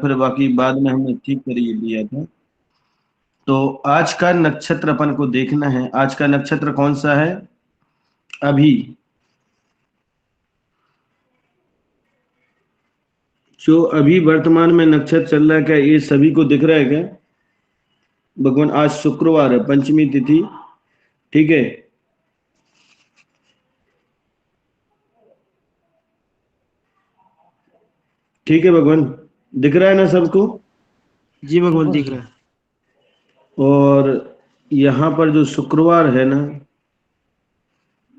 फिर बाकी बाद में हमने ठीक कर ये लिया था। तो आज का नक्षत्र अपन को देखना है। आज का नक्षत्र कौन सा है? अभी जो अभी वर्तमान में नक्षत्र चल रहा है, क्या ये सभी को दिख रहा है क्या भगवान? आज शुक्रवार है, पंचमी तिथि, ठीक है। ठीक है भगवान, दिख रहा है ना सबको? जी भगवान दिख रहा है। और यहाँ पर जो शुक्रवार है ना,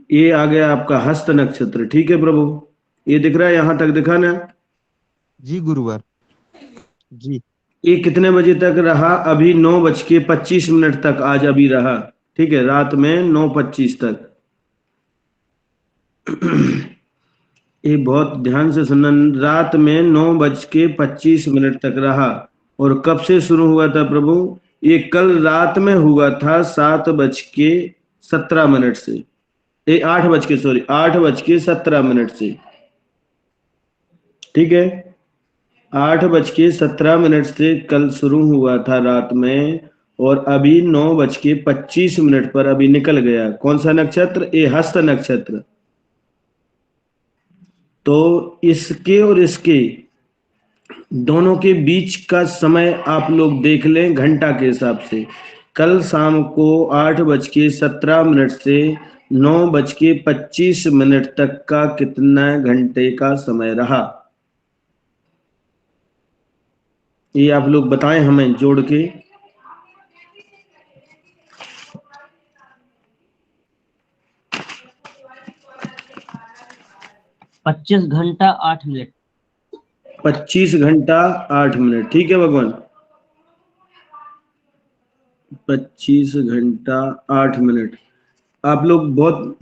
ये आ गया आपका हस्त नक्षत्र, ठीक है प्रभु? ये दिख रहा है, यहाँ तक दिखा ना? जी गुरुवार जी। ये कितने बजे तक रहा? अभी 9:25 तक आज अभी रहा, ठीक है, रात में 9:25 तक। ये बहुत ध्यान से सुनना, रात में 9:25 तक रहा। और कब से शुरू हुआ था प्रभु? ये कल रात में हुआ था 7:17 से, 8:17 से, ठीक है। 8:17 से कल शुरू हुआ था रात में, और अभी 9:25 पर अभी निकल गया। कौन सा नक्षत्र? ये हस्त नक्षत्र। तो इसके और इसके दोनों के बीच का समय आप लोग देख लें घंटा के हिसाब से। कल शाम को 8:17 से 9:25 तक का कितना घंटे का समय रहा, ये आप लोग बताएं हमें जोड़ के। 25 घंटा 8 मिनट। 25 घंटा 8 मिनट, ठीक है भगवान। 25 घंटा 8 मिनट। आप लोग बहुत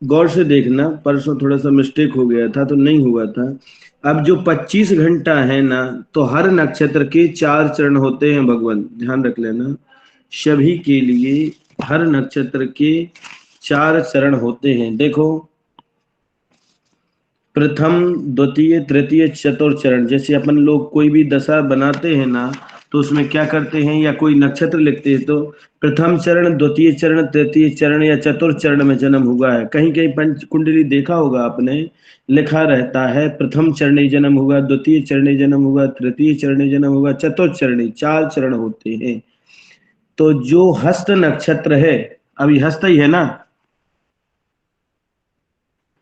गौर से देखना, परसों थोड़ा सा मिस्टेक हो गया था तो नहीं हुआ था। अब जो 25 घंटा है ना, तो हर नक्षत्र के 4 चरण होते हैं भगवान, ध्यान रख लेना। सभी के लिए हर नक्षत्र के 4 चरण होते हैं। देखो, प्रथम, द्वितीय, तृतीय, चतुर्थ चरण। जैसे अपन लोग कोई भी दशा बनाते हैं ना, तो उसमें क्या करते हैं, या कोई नक्षत्र लिखते हैं तो प्रथम चरण, द्वितीय चरण, तृतीय चरण या चतुर्थ चरण में जन्म हुआ है। कहीं कहीं पंच कुंडली देखा होगा आपने, लिखा रहता है प्रथम चरणी जन्म हुआ, द्वितीय चरणी जन्म हुआ, तृतीय चरणी जन्म हुआ, चतुर्थ चरणी, 4 चरण होते हैं। तो जो हस्त नक्षत्र है, अभी हस्त ही है ना,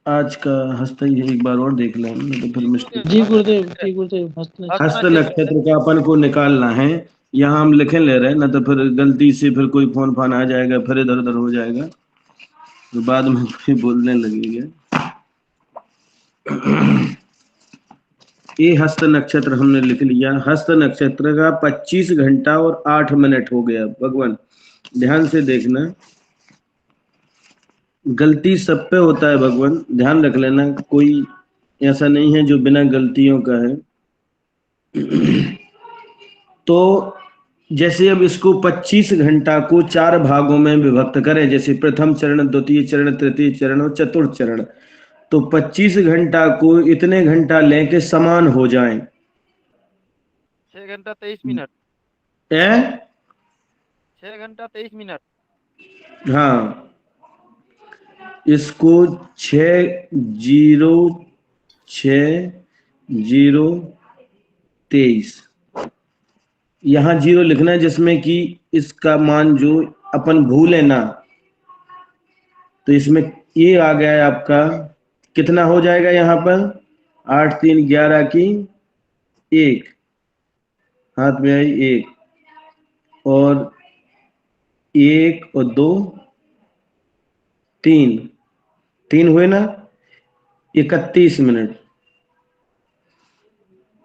आज का हस्त ही है, एक बार और देख लें, नहीं तो फिर मिस्टेक। जी गुरुदेव, जी गुरुदेव। हस्त नक्षत्र का अपन को निकालना है। यहाँ हम लिखे ले रहे हैं ना, तो फिर गलती से फिर कोई फोन फान आ जाएगा, फिर इधर उधर हो जाएगा, तो बाद में फिर बोलने लगेंगे। ये हस्त नक्षत्र हमने लिख लिया। हस्त नक्षत्र का 25 घंटा और 8 मिनट हो गया भगवान, ध्यान से देखना। गलती सब पे होता है भगवान, ध्यान रख लेना। कोई ऐसा नहीं है जो बिना गलतियों का है। तो जैसे अब इसको 25 घंटा को 4 भागों में विभक्त करें, जैसे प्रथम चरण, द्वितीय चरण, तृतीय चरण और चतुर्थ चरण, तो 25 घंटा को इतने घंटा लें कि समान हो जाएं। 6 घंटा 23 मिनट। 6 घंटा 23 मिनट। हाँ, इसको 6:0:6:0:23 यहाँ 0 लिखना है, जिसमें कि इसका मान जो अपन भूले ना, तो इसमें ये आ गया है आपका। कितना हो जाएगा यहाँ पर? 8 3 11 की 1, हाथ में आई 1, और 1 और 2 3, 3 हुए ना, 31 मिनट।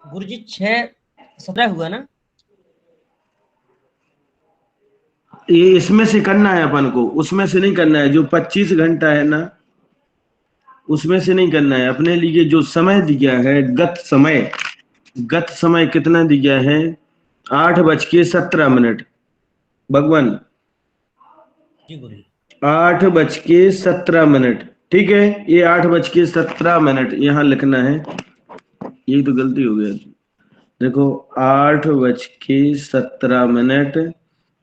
गुरुजी 6:17 हुआ ना? ये इसमें से करना है अपन को, उसमें से नहीं करना है। जो 25 घंटा है ना, उसमें से नहीं करना है। अपने लिए जो समय दिया है, गत समय कितना दिया है? 8:17 भगवान, जी गुरुजी। 8:17, ठीक है। ये 8:17 यहाँ लिखना है। ये तो गलती हो गया। देखो 8:17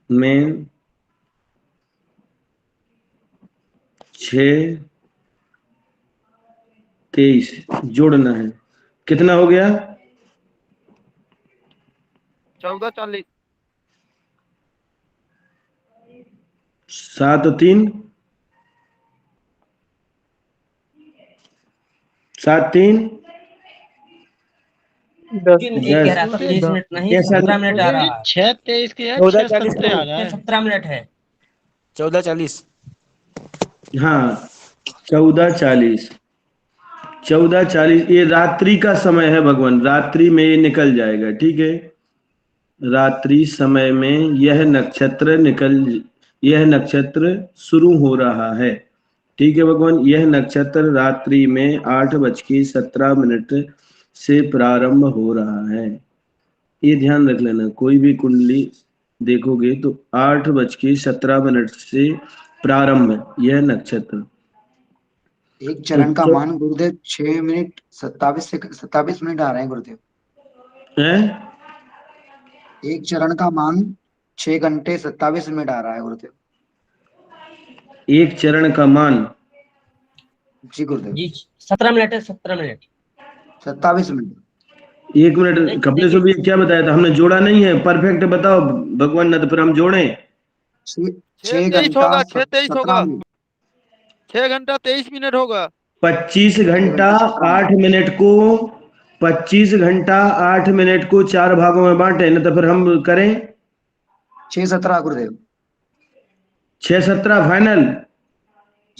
में 6:23 जोड़ना है। कितना हो गया? 14:40। 7 और 3 7 3 एक कह रहा था 23 मिनट नहीं, 17 मिनट आ रहा है। 6:23 के 14:40 6:17 आ गए। 17 मिनट है। 14:40। हाँ 14:40 14:40 ये रात्रि का समय है भगवान, रात्रि में ये निकल जाएगा। ठीक है, रात्रि समय में यह नक्षत्र शुरू हो रहा है। ठीक है भगवान, यह नक्षत्र रात्रि में 8:17 से प्रारंभ हो रहा है। ये ध्यान रख लेना, कोई भी कुंडली देखोगे तो 8:17 से प्रारंभ यह नक्षत्र। एक चरण का मान गुरुदेव 6 मिनट 27 मिनट आ रहे हैं गुरुदेव। है एक चरण का मान 6 घंटे 27 मिनट आ रहा है गुरुदेव। एक चरण का मान जी गुरुदेव। जी 17 मिनट है, 17 मिनट 27 मिनट। 1 मिनट कपड़े से भी क्या बताया था हमने? जोड़ा नहीं है, परफेक्ट बताओ भगवान, न तो फिर हम जोड़े। 6 23 घंटा होगा, 6:23 17 होगा। मिनट 6 घंटा 23 मिनट होगा। 25 घंटा 8 मिनट को 25 घंटा 8 मिनट को 4 भागों में बांटे, न तो फिर हम करें 6:17 गुरुदेव। 6:17 फाइनल।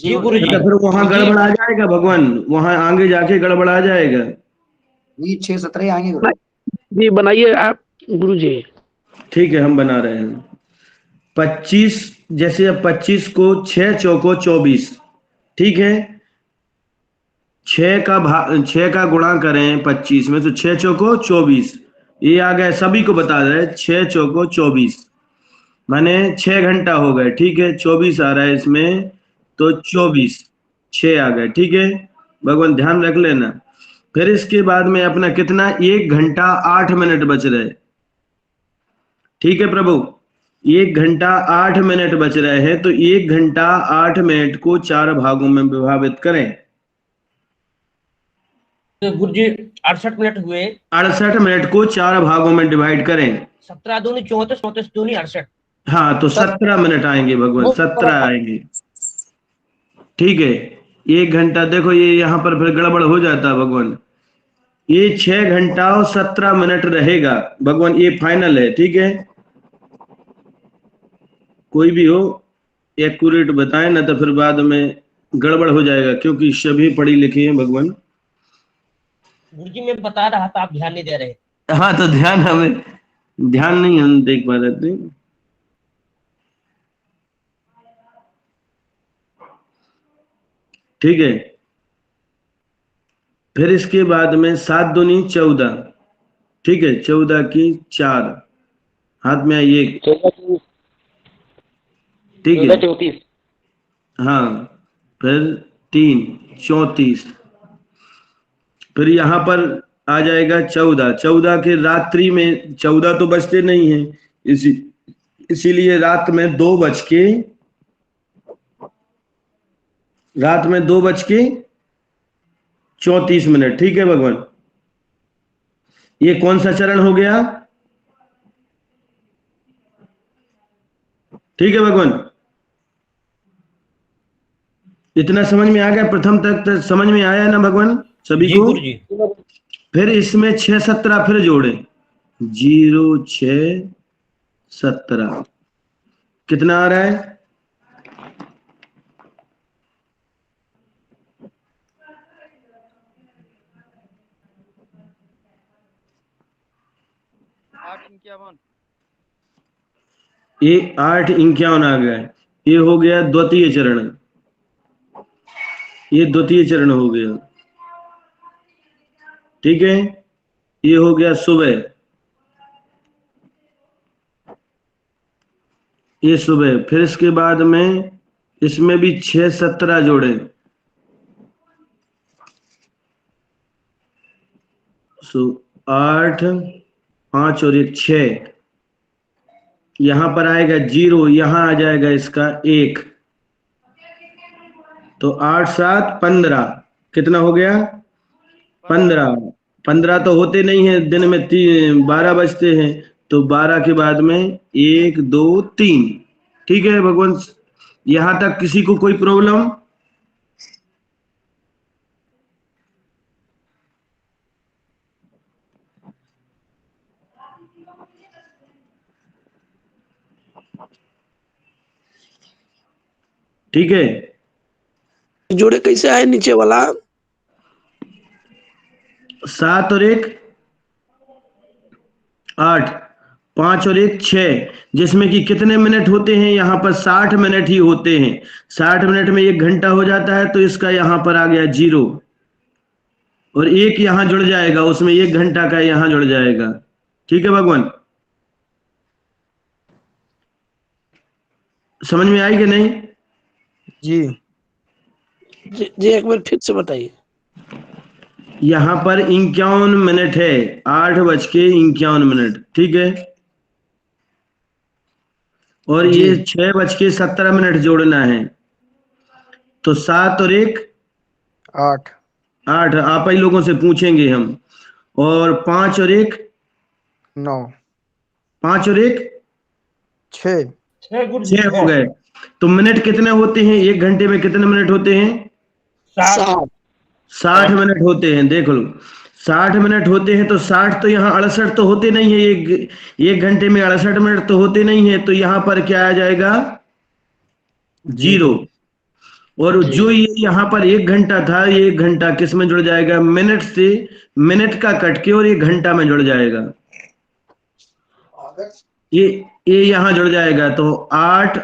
जी जी तो गुरु जी। फिर वहां गड़बड़ आ जाएगा भगवान, वहां आगे जाके गड़बड़ आ जाएगा। जी 6:17 ही आएंगे गुरुदेव। जी बनाइए आप गुरु जी। ठीक है, हम बना रहे हैं। 25 जैसे अब 25 को 6 चौको 24। ठीक है, 6 का गुणा करें 25 में तो 6 चौको 24। ये आ गया, सभी को बता रहे 6 चौको 24 माने 6 घंटा हो गए। ठीक है, 24 आ रहा है इसमें तो 24 6 आ गए। ठीक है भगवान, ध्यान रख लेना। फिर इसके बाद में अपना कितना 1 घंटा 8 मिनट बच रहे। ठीक है प्रभु, 1 घंटा 8 मिनट बच रहे हैं, तो 1 घंटा 8 मिनट को 4 भागों में विभाजित करें। तो गुरु जी 68 मिनट हुए। 68 मिनट को 4 भागों में डिवाइड करें। 17 दूनी 34, 34 दूनी 68। हाँ तो 17 मिनट आएंगे भगवान, 17 आएंगे। ठीक है, 1 घंटा देखो ये यहाँ पर फिर गड़बड़ हो जाता है भगवान। ये 6 घंटा और 17 मिनट रहेगा भगवान, ये फाइनल है। ठीक है, कोई भी हो एक्यूरेट बताएं, ना तो फिर बाद में गड़बड़ हो जाएगा, क्योंकि सभी पढ़ी लिखी हैं भगवान। गुरु जी मैं बता रहा था, आप ध्यान नहीं दे रहे। हाँ तो ध्यान नहीं हम देख पा रहे थे। ठीक है, फिर इसके बाद में 7 दूनी 14। ठीक है, 14 की 4 हाथ में आई 1। ठीक है 34। हाँ, फिर 3 34। फिर यहाँ पर आ जाएगा 14। 14 के रात्रि में 14 तो बजते नहीं है, इसीलिए रात में 2:34। ठीक है भगवान, ये कौन सा चरण हो गया? ठीक है भगवान, इतना समझ में आ गया? प्रथम तक समझ में आया ना भगवान सभी जी को? गुरु जी। फिर इसमें 6 17 फिर जोड़े, 0 6 17 कितना आ रहा है? 8:51। ये 8:51 आ गया। ये हो गया द्वितीय चरण, ये द्वितीय चरण हो गया। ठीक है, ये हो गया सुबह, ये सुबह। फिर इसके बाद में इसमें भी 6 17 जोड़े, 8 5 और 1 6, यहां पर आएगा 0, यहां आ जाएगा इसका 1, तो 8 7 15, कितना हो गया? 15। 15 तो होते नहीं है दिन में, 12 बजते हैं, तो 12 के बाद में 1 2 3। ठीक है भगवान, यहां तक किसी को कोई प्रॉब्लम? ठीक है, जोड़े कैसे आए नीचे वाला? 7 और 1 8, 5 और 1 6, जिसमें कि कितने मिनट होते हैं? यहाँ पर 60 मिनट ही होते हैं। 60 मिनट में 1 घंटा हो जाता है, तो इसका यहाँ पर आ गया 0, और 1 यहाँ जुड़ जाएगा, उसमें 1 घंटा का यहाँ जुड़ जाएगा। ठीक है भगवान, समझ में आई कि नहीं? जी जी एक बार फिर से बताइए। यहाँ पर 51 मिनट है, 8:51। ठीक है, और जी। ये 6:17 जोड़ना है, तो 7 और 1 8 8, आप ही लोगों से पूछेंगे हम, और 5 और 1 9 5 और 1 6 6 गुरुजी 6 हो गए। तो मिनट कितने होते हैं? 1 घंटे में कितने मिनट होते हैं? 7 60 मिनट होते हैं। देख लो, 60 मिनट होते हैं, तो 60 तो यहाँ 68 तो होते नहीं है, एक घंटे में 68 मिनट तो होते नहीं है, तो यहाँ पर क्या आ जाएगा? 0। और जो ये यहाँ पर 1 घंटा था, ये 1 घंटा किस में जुड़ जाएगा? मिनट से, मिनट का कट के और 1 घंटा में जुड़ जाएगा। ये यहाँ जुड़ जाएगा, तो 8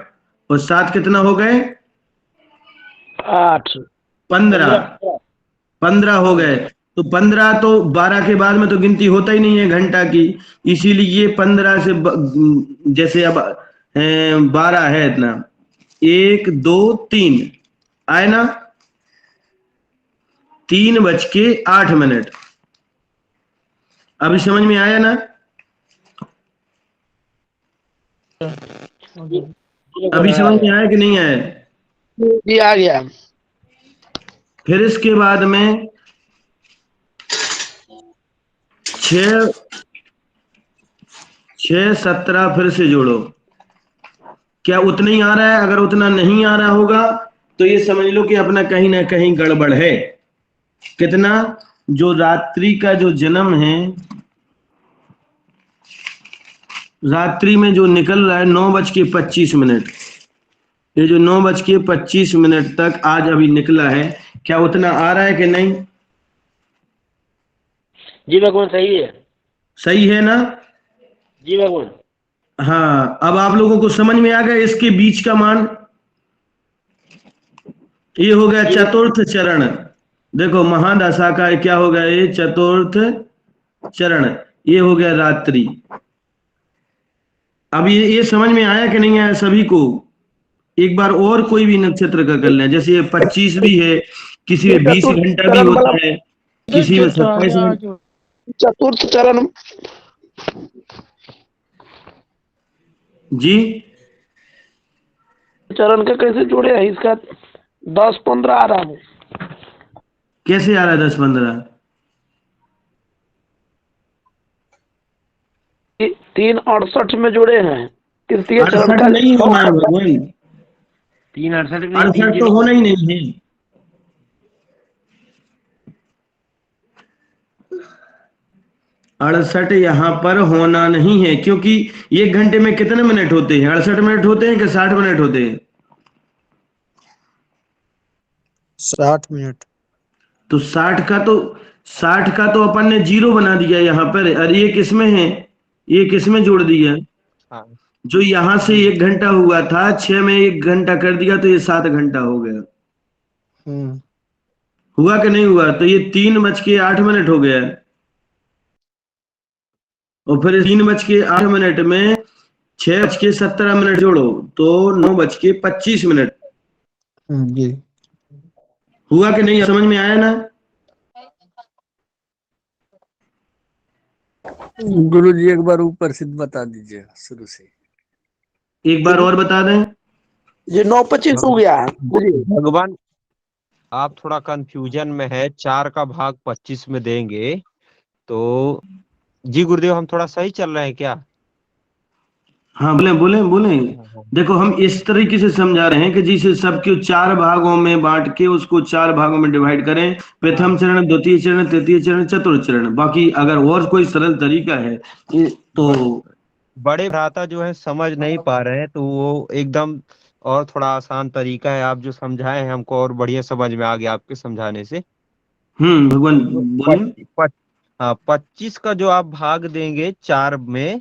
और 7 कितना हो गए? 8 15 हो गए। तो 15 तो 12 के बाद में तो गिनती होता ही नहीं है घंटा की, इसीलिए 15 से जैसे अब 12 है इतना, 1 2 3 आए ना, 3:08। अभी समझ में आया ना? अभी समझ में आया कि नहीं आया? जी आ गया। फिर इसके बाद में 6 17 फिर से जोड़ो। क्या उतना ही आ रहा है? अगर उतना नहीं आ रहा होगा तो ये समझ लो कि अपना कहीं ना कहीं गड़बड़ है। कितना? जो रात्रि का जो जन्म है, रात्रि में जो निकल रहा है 9:25, ये जो 9:25 तक आज अभी निकला है, क्या उतना आ रहा है कि नहीं? जी भगवान सही है। सही है ना? जी भगवान। हाँ, अब आप लोगों को समझ में आ गया इसके बीच का मान? ये हो गया चतुर्थ चरण। देखो महादशा का क्या हो गया? ये चतुर्थ चरण, ये हो गया रात्रि। अब ये समझ में आया कि नहीं आया सभी को? एक बार और कोई भी नक्षत्र का कर लें, जैसे ये 25 भी है, किसी में 20 घंटा भी होता है, किसी में 27 घंटा। चतुर्थ चरण जी, चरण के कैसे जोड़े हैं? इसका 10-15 आ रहा है। कैसे आ रहा है 10-15? 3:68 में जुड़े हैं। तृतीय चरण 68 का नहीं होना है भगवान, 3:68 68 तो होना ही नहीं है। अड़सठ यहाँ पर होना नहीं है, क्योंकि 1 घंटे में कितने मिनट होते हैं? 68 मिनट होते हैं कि 60 मिनट होते हैं? 60 मिनट। तो 60 का तो अपन ने 0 बना दिया यहाँ पर। और ये किसमें है? ये किसमें जोड़ दिया? हाँ। जो यहाँ से 1 घंटा हुआ था, 6 में 1 घंटा कर दिया, तो ये 7 घंटा हो गया। हुआ कि नहीं हुआ? तो ये 3:08 हो गया, और फिर 3:08 में 6:17 जोड़ो तो 9:25। जी हुआ कि नहीं? समझ में आया ना? गुरु जी एक बार ऊपर से बता दीजिए शुरू से। एक बार और बता दें। ये 9:25 हो गया है गुरु जी। भगवान, आप थोड़ा कंफ्यूजन में है। 4 का भाग 25 में देंगे तो जी गुरुदेव, हम थोड़ा सही चल रहे हैं क्या? हाँ बोले बोले बोले। देखो हम इस तरीके से समझा रहे हैं कि जिसे सबके 4 भागों में बांट के उसको 4 भागों में डिवाइड करें। प्रथम चरण, द्वितीय चरण, तृतीय चरण, चतुर्थ चरण। बाकी अगर और कोई सरल तरीका है तो बड़े भ्राता जो है समझ नहीं पा रहे हैं, तो वो एकदम और थोड़ा आसान तरीका है। आप जो समझाए हैं हमको और बढ़िया समझ में आ गया आपके समझाने से। भगवान बोले। 25 का जो आप भाग देंगे 4 में,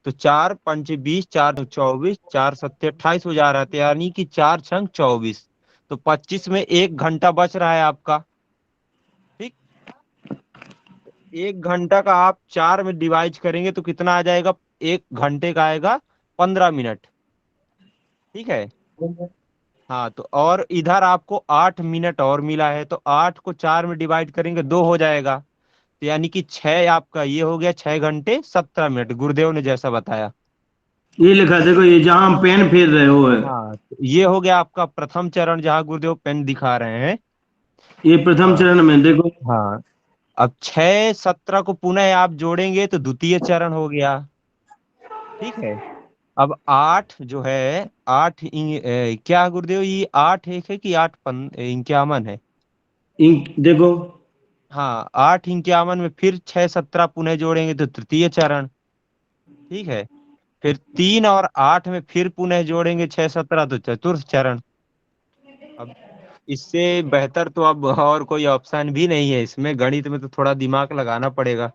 तो 4 पंच 20, 4 24, 4 सत्ते 28 हो जा रहा है, यानी कि 4 छंग 24। तो 25 में 1 घंटा बच रहा है आपका। ठीक, 1 घंटा का आप 4 में डिवाइड करेंगे तो कितना आ जाएगा? 1 घंटे का आएगा 15 मिनट। ठीक है। हाँ, तो और इधर आपको 8 मिनट और मिला है, तो 8 को 4 में डिवाइड करेंगे 2 हो जाएगा। तो यानी कि 6 आपका ये हो गया, 6 घंटे 17 मिनट गुरुदेव ने जैसा बताया। ये लिखा देखो, ये जहां हम पेन फेर रहे हो है, हाँ, तो ये हो गया आपका प्रथम चरण, जहाँ गुरुदेव पेन दिखा रहे हैं। ये प्रथम हाँ चरण में देखो। हाँ। अब 6 17 को पुनः आप जोड़ेंगे तो द्वितीय चरण हो गया। ठीक है। अब 8 जो है, 8 क्या गुरुदेव, ये 8 एक है कि 8 51 है? देखो हाँ, 8 51 में फिर 6 17 पुनः जोड़ेंगे तो तृतीय चरण। ठीक है। फिर 3 और 8 में फिर पुनः जोड़ेंगे 6 17 तो चतुर्थ चरण। अब इससे बेहतर तो अब और कोई ऑप्शन भी नहीं है इसमें। गणित में तो थोड़ा दिमाग लगाना पड़ेगा।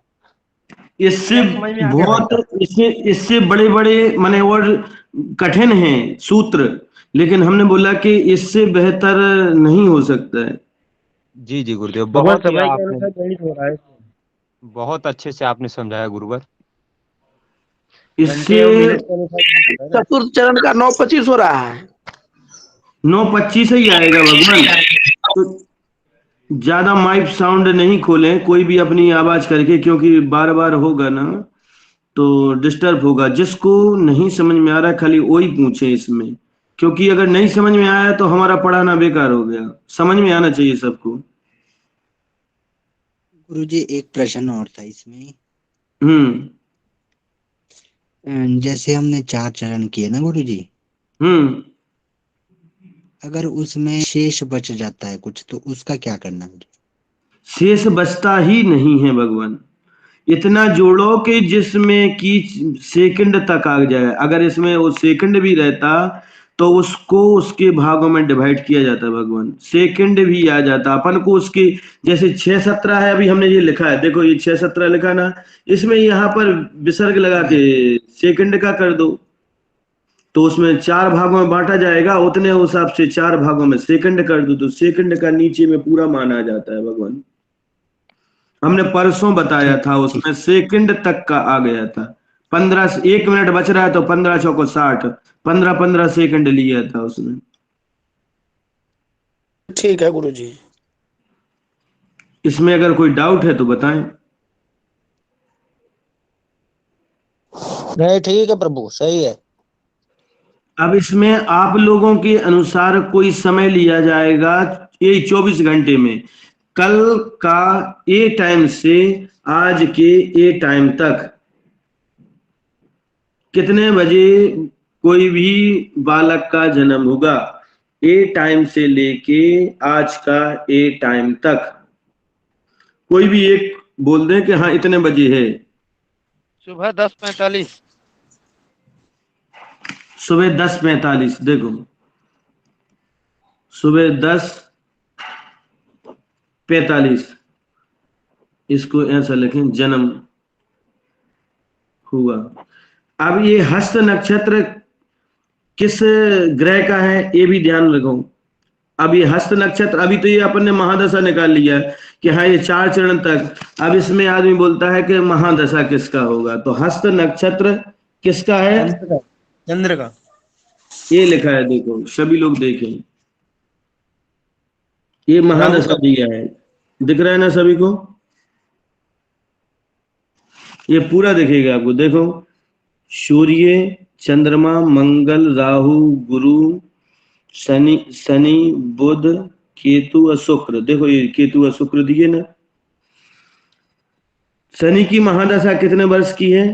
इससे क्या समझ में आ गया भाई बहुत, साहब? इससे बड़े बड़े माने और कठिन हैं सूत्र, लेकिन हमने बोला कि इससे बेहतर नहीं हो सकता है। जी जी गुरुदेव, भगवान बहुत ही समय के आपने अनुसार गणित हो रहा है। बहुत अच्छे से आपने समझाया गुरुवर। इससे घंटे और मिनट के अनुसार गणित हो रहा है ना। चतुर्थ चरण का 9:25 हो रहा है। 9:25 ही आएगा भगवान। तो ज्यादा माइक साउंड नहीं खोलें कोई भी अपनी आवाज करके, क्योंकि बार बार होगा ना तो डिस्टर्ब होगा। जिसको नहीं समझ में आ रहा खाली वही पूछे इसमें, क्योंकि अगर नहीं समझ में आया तो हमारा पढ़ाना बेकार हो गया। समझ में आना चाहिए सबको। गुरुजी एक प्रश्न और था इसमें। हम्म जैसे हमने 4 चरण किए ना गुरुजी, हम्म अगर उसमें शेष बच जाता है कुछ तो उसका क्या करना है? शेष बचता ही नहीं है भगवान। इतना जोड़ो कि जिसमें कि सेकंड तक आ जाए। अगर इसमें वो सेकंड भी रहता तो उसको उसके भागों में डिवाइड किया जाता भगवान। सेकंड भी आ जाता अपन को उसके, जैसे 6 17 है अभी हमने ये लिखा है, देखो ये 6 17 लिखा ना, इसमें यहाँ पर विसर्ग लगा के सेकंड का कर दो तो उसमें 4 भागों में बांटा जाएगा, उतने हिसाब से 4 भागों में सेकंड कर दो तो सेकंड का नीचे में पूरा मान आ जाता है भगवान। हमने परसों बताया ठीक था, ठीक। उसमें सेकंड तक का आ गया था। 15 से 1 मिनट बच रहा है तो 15 चौको 60, 15 15 सेकंड लिया था उसने। ठीक है गुरु जी। इसमें अगर कोई डाउट है तो बताएं। नहीं ठीक है प्रभु, सही है। अब इसमें आप लोगों के अनुसार कोई समय लिया जाएगा, ये 24 घंटे में कल का ए टाइम से आज के ए टाइम तक कितने बजे कोई भी बालक का जन्म होगा, ए टाइम से लेके आज का ए टाइम तक कोई भी एक बोल दें कि हाँ इतने बजे है। सुबह 10:45। सुबह 10:45। देखो सुबह 10:45, इसको ऐसा लिखें, जन्म हुआ। अब ये हस्त नक्षत्र किस ग्रह का है ये भी ध्यान रखो। अब ये हस्त नक्षत्र, अभी तो ये अपन ने महादशा निकाल लिया कि हाँ ये 4 चरण तक। अब इसमें आदमी बोलता है कि महादशा किसका होगा, तो हस्त नक्षत्र किसका है, चंद्र का। ये लिखा है, देखो सभी लोग देखें, ये राहु महादशा का। दिया है, दिख रहा है ना सभी को। ये पूरा दिखेगा आपको। देखो, सूर्य, चंद्रमा, मंगल, राहु, गुरु, शनि, बुध, केतु और शुक्र। देखो ये केतु और शुक्र दिए ना। शनि की महादशा कितने वर्ष की है?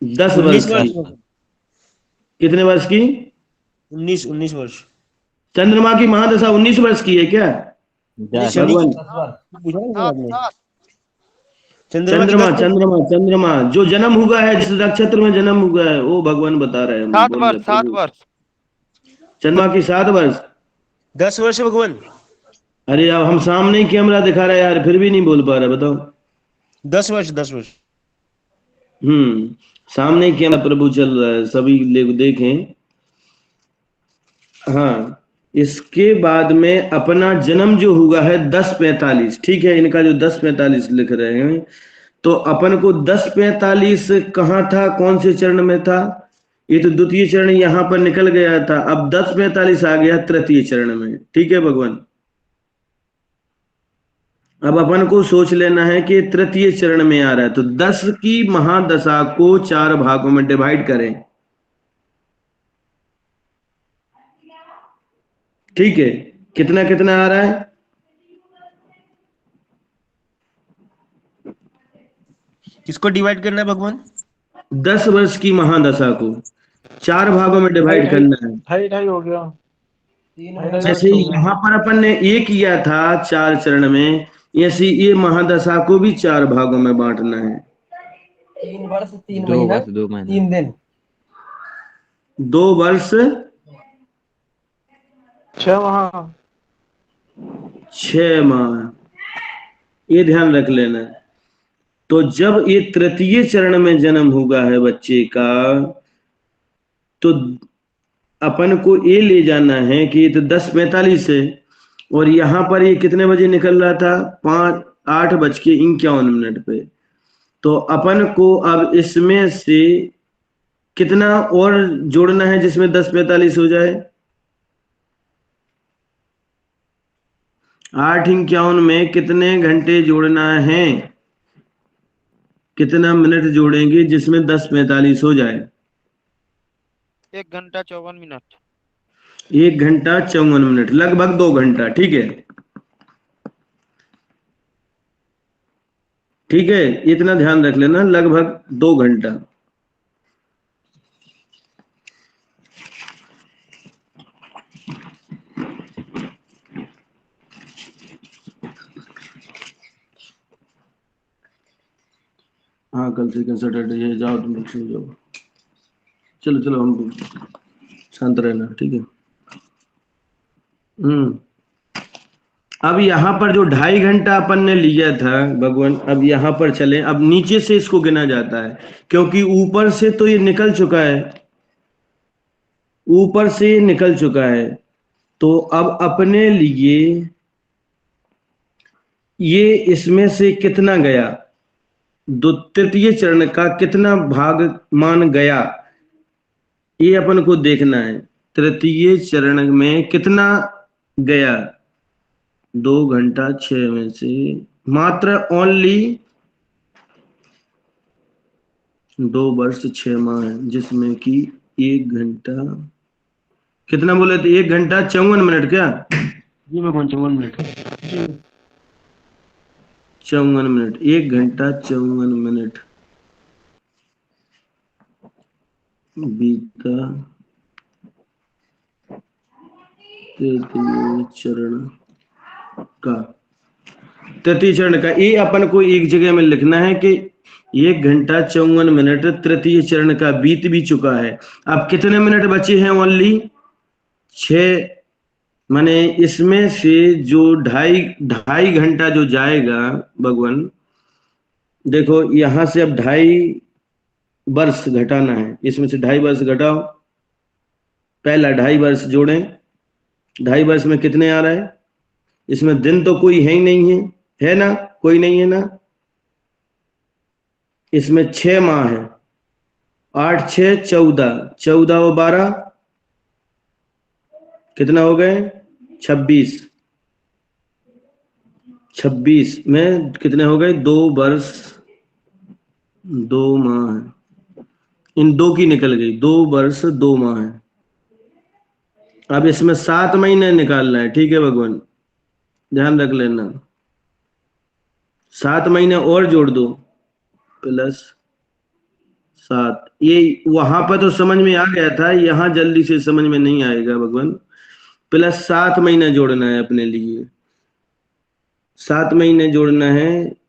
10 वर्ष 19 की। कितने वर्ष की? 19 वर्ष। चंद्रमा की महादशा 19 वर्ष की है क्या? शनि की भगवान, 10 बार। पूछा ना सात आपने? सात चंद्रमा की चंद्रमा 10 चंद्रमा चंद्रमा जो जन्म हुआ है, जिस नक्षत्र में जन्म हुआ है, वो भगवान बता रहे हैं, 7 बोल वर्ष रहे 7 प्रभु। वर्ष चंद्रमा की 7 वर्ष। 10 वर्ष भगवान। अरे अब हम सामने ही कैमरा दिखा रहे हैं यार, फिर भी नहीं बोल पा रहे, बताओ। 10 वर्ष 10 वर्ष। सामने ही कैमरा प्रभु चल रहा है, सभी लोग देखें। हाँ, इसके बाद में अपना जन्म जो हुआ है 10:45, ठीक है, इनका जो 10:45 लिख रहे हैं, तो अपन को 10:45 कहाँ था, कौन से चरण में था? ये तो द्वितीय चरण यहाँ पर निकल गया था। अब 10:45 आ गया तृतीय चरण में, ठीक है भगवान। अब अपन को सोच लेना है कि तृतीय चरण में आ रहा है, तो 10 की महादशा को 4 भागों में डिवाइड करें, ठीक है। कितना कितना आ रहा है? किसको डिवाइड करना है भगवान? 10 वर्ष की महादशा को 4 भागों में डिवाइड करना है। 2.5 हो गया। 3 जैसे यहाँ पर अपन ने ये किया था 4 चरण में, ऐसे ये महादशा को भी 4 भागों में बांटना है। 3 वर्ष 3 2 महीना वर्ष 2 महीने 3 दिन। 2 वर्ष 6 माह। 6 माह, ये ध्यान रख लेना। तो जब ये तृतीय चरण में जन्म हुआ है बच्चे का, तो अपन को ये ले जाना है कि ये तो 10:45 है, और यहाँ पर ये कितने बजे निकल रहा था? 8:51 पे। तो अपन को अब इसमें से कितना और जोड़ना है जिसमें 10:45 हो जाए? 8:51 में कितने घंटे जोड़ना है? कितना मिनट जोड़ेंगे जिसमें 10:45 हो जाए? 1 घंटा 54 मिनट 1 घंटा 54 मिनट, लगभग 2 घंटा, ठीक है। ठीक है, इतना ध्यान रख लेना, लगभग 2 घंटा। हाँ, कल से सैटरडे है, जाओ तुम लोग, सो जाओ। चलो चलो, हम शांत रहना, ठीक है। अब यहाँ पर जो 2.5 घंटा अपन ने लिया था भगवान, अब यहाँ पर चले, अब नीचे से इसको गिना जाता है, क्योंकि ऊपर से तो ये निकल चुका है, ऊपर से निकल चुका है। तो अब अपने लिए ये इसमें से कितना गया, तृतीय चरण का कितना भाग मान गया, ये अपन को देखना है। तृतीय चरण में कितना गया? 2 घंटा 6 में से मात्र ओनली 2 वर्ष 6 माह है, जिसमें कि 1 घंटा, कितना बोले थे? 1 घंटा 54 मिनट। क्या जी भगवान? 54 मिनट, 54 मिनट, 1 घंटा 54 मिनट बीता तृतीय चरण का। तृतीय चरण का ये अपन को एक जगह में लिखना है कि 1 घंटा 54 मिनट तृतीय चरण का बीत भी चुका है। अब कितने मिनट बचे हैं? ओनली 6। माने इसमें से जो ढाई घंटा जो जाएगा भगवान, देखो यहां से अब 2.5 वर्ष घटाना है, इसमें से 2.5 वर्ष घटाओ, पहला 2.5 वर्ष जोड़ें। 2.5 वर्ष में कितने आ रहा है? इसमें दिन तो कोई है ही नहीं है ना? कोई नहीं है ना? इसमें 6 माह है, 8 6 14, 14 और 12 कितना हो गए? 26। 26 में कितने हो गए? 2 वर्ष 2 माह है। इन दो की निकल गई, 2 वर्ष 2 माह है। अब इसमें 7 महीने निकालना है, ठीक है भगवान, ध्यान रख लेना। 7 महीने और जोड़ दो प्लस 7। ये वहां पर तो समझ में आ गया था, यहां जल्दी से समझ में नहीं आएगा भगवान। प्लस 7 महीने जोड़ना है अपने लिए, 7 महीने जोड़ना है।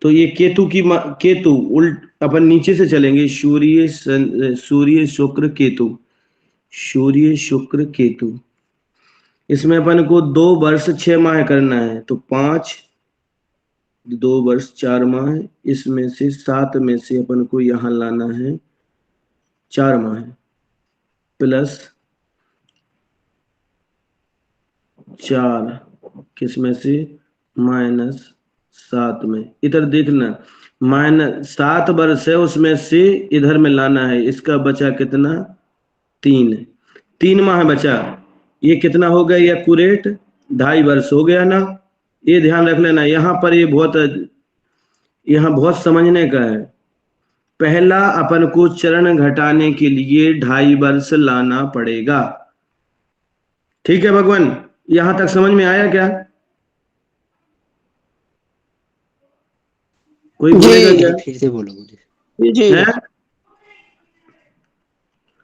तो ये केतु उल्ट अपन नीचे से चलेंगे, सूर्य शुक्र केतु, सूर्य शुक्र केतु। इसमें अपन को 2 वर्ष 6 माह करना है, तो 5 2 वर्ष 4 माह, इसमें से 7 में से अपन को यहां लाना है 4 माह प्लस 4, किसमें से? -7 में। इधर देखना, -7 वर्ष है, उसमें से इधर में लाना है, इसका बचा कितना? 3 माह बचा। ये कितना हो गया? ये एक्यूरेट 2.5 वर्ष हो गया ना। ये ध्यान रख लेना, यहाँ पर ये यहाँ बहुत समझने का है। पहला अपन को चरण घटाने के लिए 2.5 वर्ष लाना पड़ेगा, ठीक है भगवान? यहां तक समझ में आया क्या? कोई बोलेगा क्या? फिर से बोलो गुरु जी। है?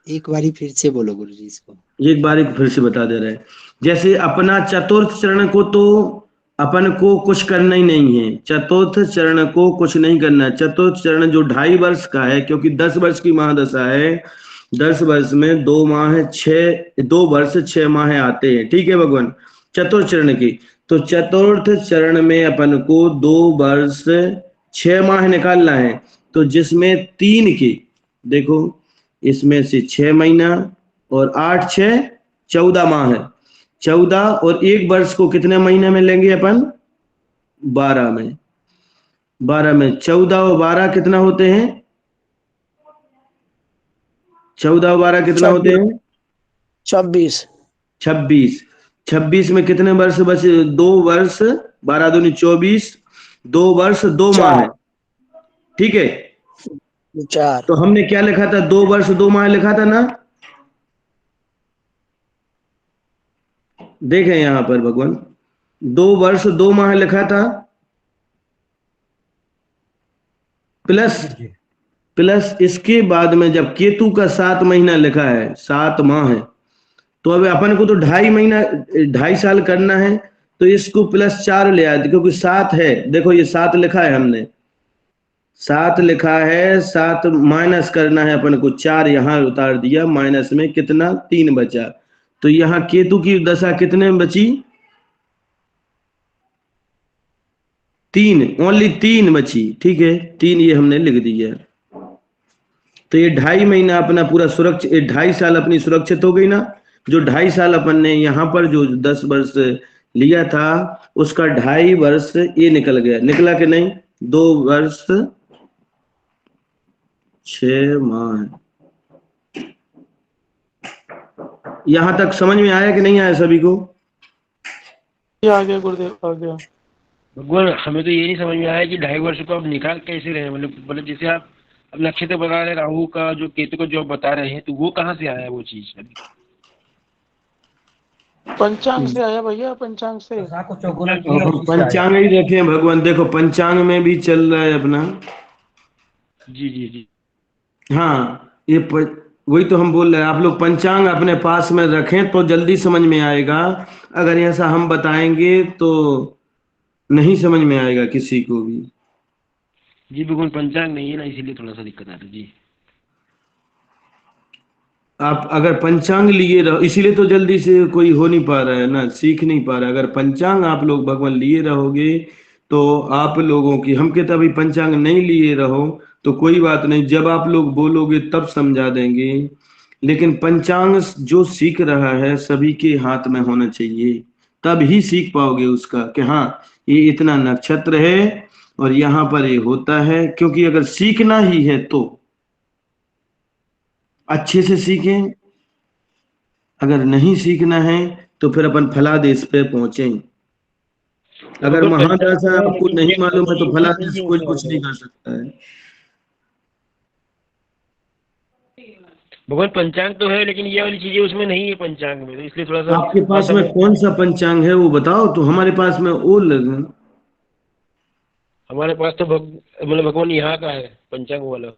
एक बारी फिर से बोलो गुरु जी इसको। एक बार फिर से बता दे रहे हैं। जैसे अपना चतुर्थ चरण को तो अपन को कुछ करना ही नहीं है, चतुर्थ चरण को कुछ नहीं करना है। चतुर्थ चरण जो 2.5 वर्ष का है, क्योंकि 10 वर्ष की महादशा है, 10 वर्ष में 2 वर्ष 6 माह आते हैं, ठीक है भगवान, चतुर्थ चरण की। तो चतुर्थ चरण में अपन को 2 वर्ष 6 माह निकालना है। तो जिसमें 3 के, देखो इसमें से 6 महीना और 8 6 14 माह है। 14 और 1 वर्ष को कितने महीने में लेंगे अपन? 12 में। 12 में 14 और 12 कितना होते हैं? 14 और 12 कितना होते हैं? 26। 26 में कितने वर्ष बचे? 2 वर्ष 12 दूनी 24, 2 वर्ष 2 माह है, ठीक है। 4। तो हमने क्या लिखा था? 2 वर्ष 2 माह लिखा था ना। देखें यहां पर भगवान, 2 वर्ष 2 माह लिखा था, प्लस इसके बाद में जब केतु का 7 महीना लिखा है, 7 माह है, तो अब अपन को तो 2.5 महीना 2.5 साल करना है, तो इसको प्लस 4 ले आए, क्योंकि 7 है। देखो ये 7 लिखा है, हमने 7 लिखा है, 7 माइनस करना है अपन को, 4 यहां उतार दिया, माइनस में कितना? 3 बचा। तो यहाँ केतु की दशा कितने में बची? 3, ओनली 3 बची, ठीक है, 3 ये हमने लिख दिया। तो ये 2.5 महीना अपना पूरा सुरक्षित, 2.5 साल अपनी सुरक्षित हो गई ना। जो 2.5 साल अपन ने यहाँ पर जो 10 वर्ष लिया था, उसका 2.5 वर्ष ये निकल गया, निकला कि नहीं? 2 वर्ष 6 माह। यहां तक समझ में आया कि नहीं आया सभी को? आ गया गुरुदेव, आ गया। भगवान हमें तो ये नहीं समझ में आया कि 2.5 वर्ष को आप निकाल कैसे रहे हैं। मतलब जैसे आप अब नक्षत्र बता रहे, राहु का जो केतु का जो आप बता रहे हैं, तो वो कहाँ से आया वो चीज? पंचांग से आया भैया, पंचांग से। पंचांग ही देखे भगवान, देखो पंचांग में भी चल रहा है अपना। जी जी जी। हाँ, ये वही तो हम बोल रहे हैं, आप लोग पंचांग अपने पास में रखें तो जल्दी समझ में आएगा। अगर ऐसा हम बताएंगे तो नहीं समझ में आएगा किसी को भी। जी भगवान, पंचांग नहीं है ना, इसीलिए थोड़ा सा दिक्कत आ रही है जी। आप अगर पंचांग लिए रहो, इसीलिए तो जल्दी से कोई हो नहीं पा रहा है ना, सीख नहीं पा रहा। अगर पंचांग आप लोग भगवान लिए रहोगे तो आप लोगों की, हम कहते अभी पंचांग नहीं लिए रहो तो कोई बात नहीं, जब आप लोग बोलोगे तब समझा देंगे। लेकिन पंचांग जो सीख रहा है सभी के हाथ में होना चाहिए, तब ही सीख पाओगे उसका कि हाँ ये इतना नक्षत्र है और यहाँ पर ये होता है। क्योंकि अगर सीखना ही है तो अच्छे से सीखें, अगर नहीं सीखना है तो फिर अपन फलादेश पे पहुंचे। अगर भगवान महादशा पंचांग आपको लेकिन नहीं ये मालूम है तो ये फलादेश नहीं कोई होता कुछ नहीं होगा। कर सकता है। भगवान पंचांग तो है लेकिन ये वाली चीजें उसमें नहीं है पंचांग में, तो इसलिए थोड़ा सा आपके पास में असमझ। कौन सा पंचांग है वो बताओ, तो हमारे पास में वो लगे। हमारे पास तो मतलब भगवान यहाँ का है पंचांग वाला।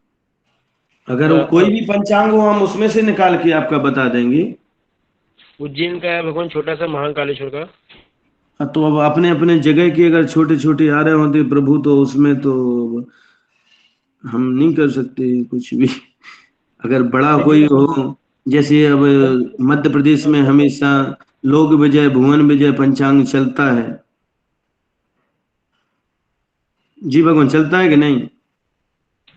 अगर वो कोई भी पंचांग हो हम उसमें से निकाल के आपका बता देंगे। उज्जैन का है भगवान, छोटा सा महाकालेश्वर का। हाँ, तो अब अपने अपने जगह के अगर छोटे छोटे आ रहे होते प्रभु तो उसमें तो हम नहीं कर सकते कुछ भी। अगर बड़ा कोई हो, जैसे अब मध्य प्रदेश में हमेशा लोक विजय भुवन विजय पंचांग चलता है। जी भगवान, चलता है कि नहीं?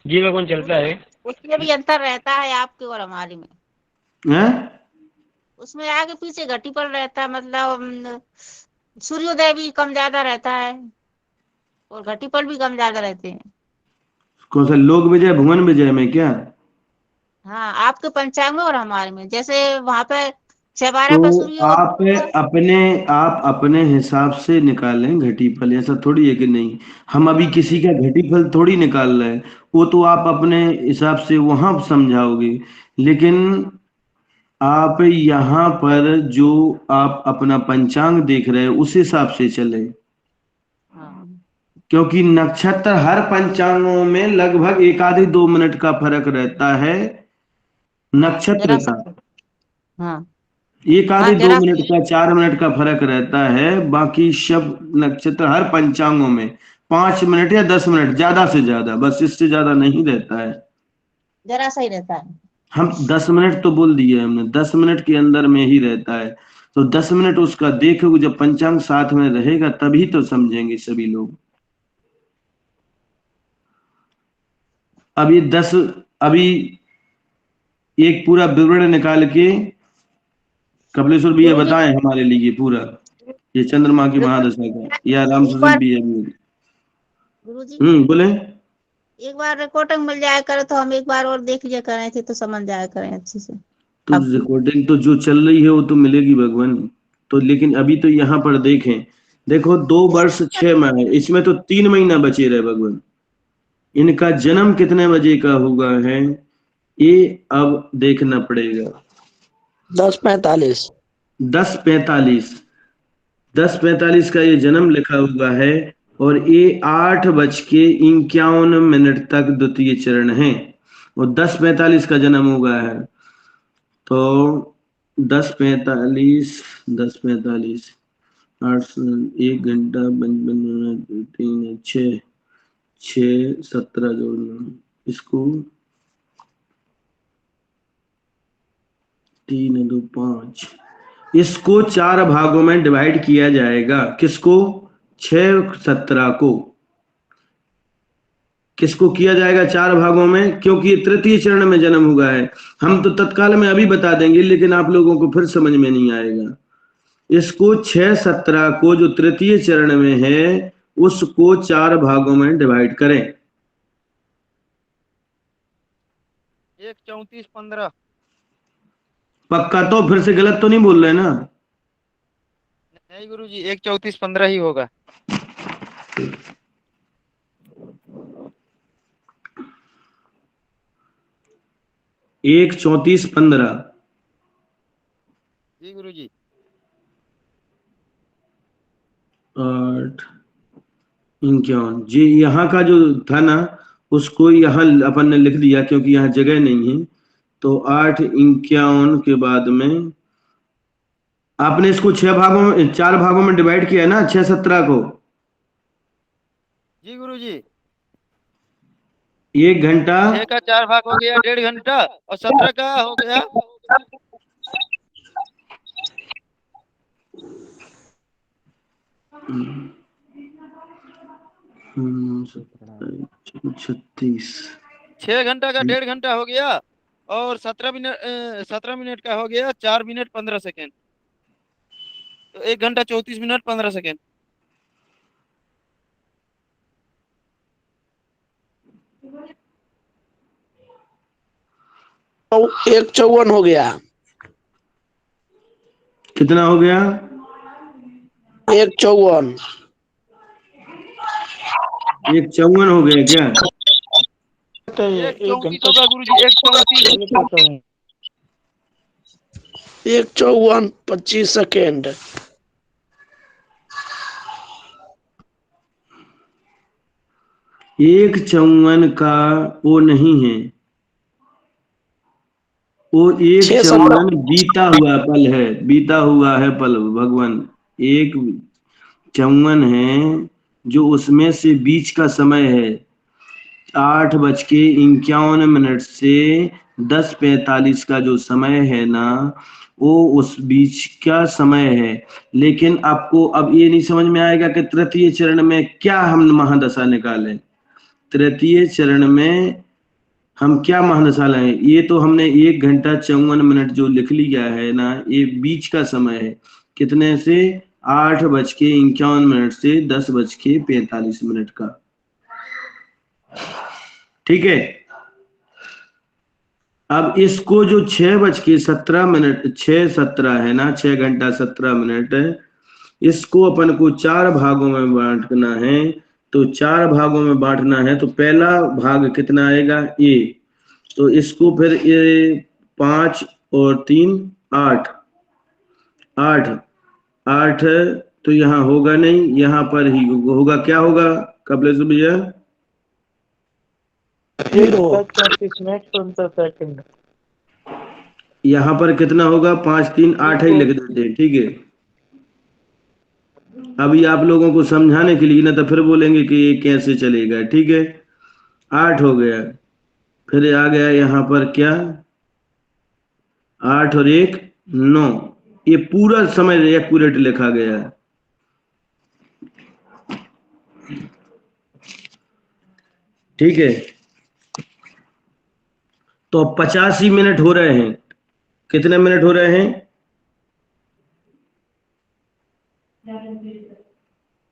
जी भगवान चलता है। उसमें भी अंतर रहता है आपके और हमारे में। हैं? उसमें आगे पीछे घटी पर रहता है, मतलब सूर्योदय भी कम ज्यादा रहता है और घटी पर भी कम ज्यादा रहते हैं। कौन सा लोक विजय भुवन विजय में क्या? हाँ, आपके पंचांग में और हमारे में, जैसे वहां पे 6-12 तो पर सूर्योदय आप अपने हिसाब से निकालें घटी फल, ऐसा थोड़ी है कि नहीं। हम अभी किसी का घटी फल थोड़ी निकाल रहे हैं। वो तो आप अपने हिसाब से वहां समझाओगे, लेकिन आप यहाँ पर जो आप अपना पंचांग देख रहे हैं उस हिसाब से चले। हाँ, क्योंकि नक्षत्र हर पंचांगों में लगभग एक आधे 2 मिनट का फर्क रहता है नक्षत्र जरा का। सा। हाँ एक हाँ, आधे दो जरा मिनट का 4 मिनट का फर्क रहता है। बाकी सब नक्षत्र हर पंचांगों में 5 मिनट या 10 मिनट ज्यादा से ज्यादा, बस इससे ज्यादा नहीं रहता है। जरा सा ही रहता है। हम 10 मिनट तो बोल दिए हमने, 10 मिनट के अंदर में ही रहता है। तो 10 मिनट उसका देखोगे, जब पंचांग साथ में रहेगा तभी तो समझेंगे सभी लोग। अभी 10 अभी एक पूरा विवरण निकाल के कपिलेश्वर भैया गुरुजी, बताएं हमारे लिए पूरा, ये चंद्रमा की महादशा का, या राम एक सुधन बार भैया। गुरुजी बोले। एक बार रिकॉर्डिंग मिल जाया करे तो हम एक बार और देख लिया करें थे, तो समझ जाया करें अच्छे से। तो अब रिकॉर्डिंग तो जो चल रही है वो तो मिलेगी भगवान। तो लेकिन अभी तो यहाँ पर देखें, देखो 2 वर्ष 6 माह है, इसमें तो 3 महीना बचे रहे भगवान। इनका जन्म कितने बजे का हुआ है ये अब देखना पड़ेगा। 10:45। 10:45, 10:45 का ये जन्म लिखा हुआ है। और ये 8:51 तक द्वितीय चरण है, और 10:45 का जन्म हुआ है। तो 10:45, 10:45, 8, 1 घंटा 55 मिनट, 3, 6, 6, 17 जोड़ना इसको, 3, 2, 5, इसको 4 भागों में डिवाइड किया जाएगा। किसको? 6, 17 को। किसको किया जाएगा 4 भागों में? क्योंकि ये तृतीय चरण में जन्म हुआ है। हम तो तत्काल में अभी बता देंगे, लेकिन आप लोगों को फिर समझ में नहीं आएगा। इसको 6, 17 को जो तृतीय चरण में है उसको 4 भागों में डिवाइड करें। 1:34:15। पक्का? तो फिर से गलत तो नहीं बोल रहे ना? नहीं गुरुजी, 1:34:15 ही होगा। 1:34:15। जी गुरुजी। 8:51 जी, यहाँ का जो था ना उसको यहाँ अपन ने लिख दिया क्योंकि यहाँ जगह नहीं है। तो 8:51 के बाद में आपने इसको 6 भागों में 4 भागों में डिवाइड किया है ना, 6, 17 को। जी गुरुजी। 1 घंटा 6 का 4 भाग हो गया 1.5 घंटा, और 17 का हो गया। हम्म, 36। 6 घंटा का 1.5 घंटा हो गया, और 17 मिनट का हो गया 4 मिनट 15 सेकेंड। तो 1 घंटा 34 मिनट 15 सेकेंड। तो 1:54 हो गया। कितना हो गया? 154। 154 हो गया क्या? 134 होगा गुरुजी, 134। 154 25 सेकेंड। 154 का वो नहीं है, वो 6-17। 154 बीता हुआ पल है, बीता हुआ है पल भगवान। 154 है जो उसमें से बीच का समय है, 8:51 से 10:45 का जो समय है ना, वो उस बीच का समय है। लेकिन आपको अब ये नहीं समझ में आएगा कि तृतीय चरण में क्या हम महादशा निकालें। तृतीय चरण में हम क्या महादशा लाएं? ये तो हमने 1 घंटा 54 मिनट जो लिख लिया है ना, ये बीच का समय है। कितने से? 8:51 से 10:45 का। ठीक है। अब इसको जो 6:17 6:17 है ना, 6 घंटा 17 मिनट, इसको अपन को 4 भागों में बांटना है। तो 4 भागों में बांटना है तो पहला भाग कितना आएगा? ए। तो इसको फिर ये 5 और 3 8 8 8 तो यहाँ होगा नहीं, यहाँ पर ही होगा। क्या होगा कपिलेश भैया? 0। यहाँ पर कितना होगा? 5 3 8 ही लिख देते हैं। ठीक है। अभी आप लोगों को समझाने के लिए ना, तो फिर बोलेंगे कि ये कैसे चलेगा। ठीक है। 8 हो गया, फिर आ गया यहाँ पर क्या? 8 और 1 9। ये पूरा समय एक्यूरेट लिखा गया है। ठीक है। तो 85 मिनट हो रहे हैं। कितने मिनट हो रहे हैं?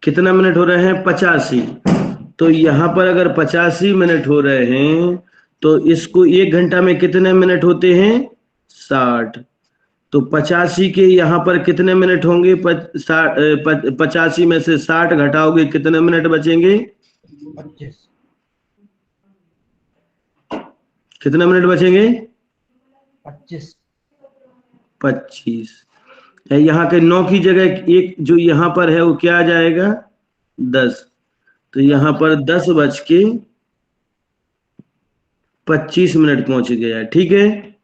कितना मिनट हो रहे हैं? 85। तो यहाँ पर अगर 85 मिनट हो रहे हैं तो इसको 1 घंटा में कितने मिनट होते हैं? 60। तो 85 के यहाँ पर कितने मिनट होंगे? 85 में से 60 घटाओगे, कितने मिनट बचेंगे? 25। कितने मिनट बचेंगे? 25। 25। यहाँ के 9 की जगह एक जो यहाँ पर है वो क्या आ जाएगा? 10। तो यहाँ पर 10:25 पहुंच गया। ठीक है।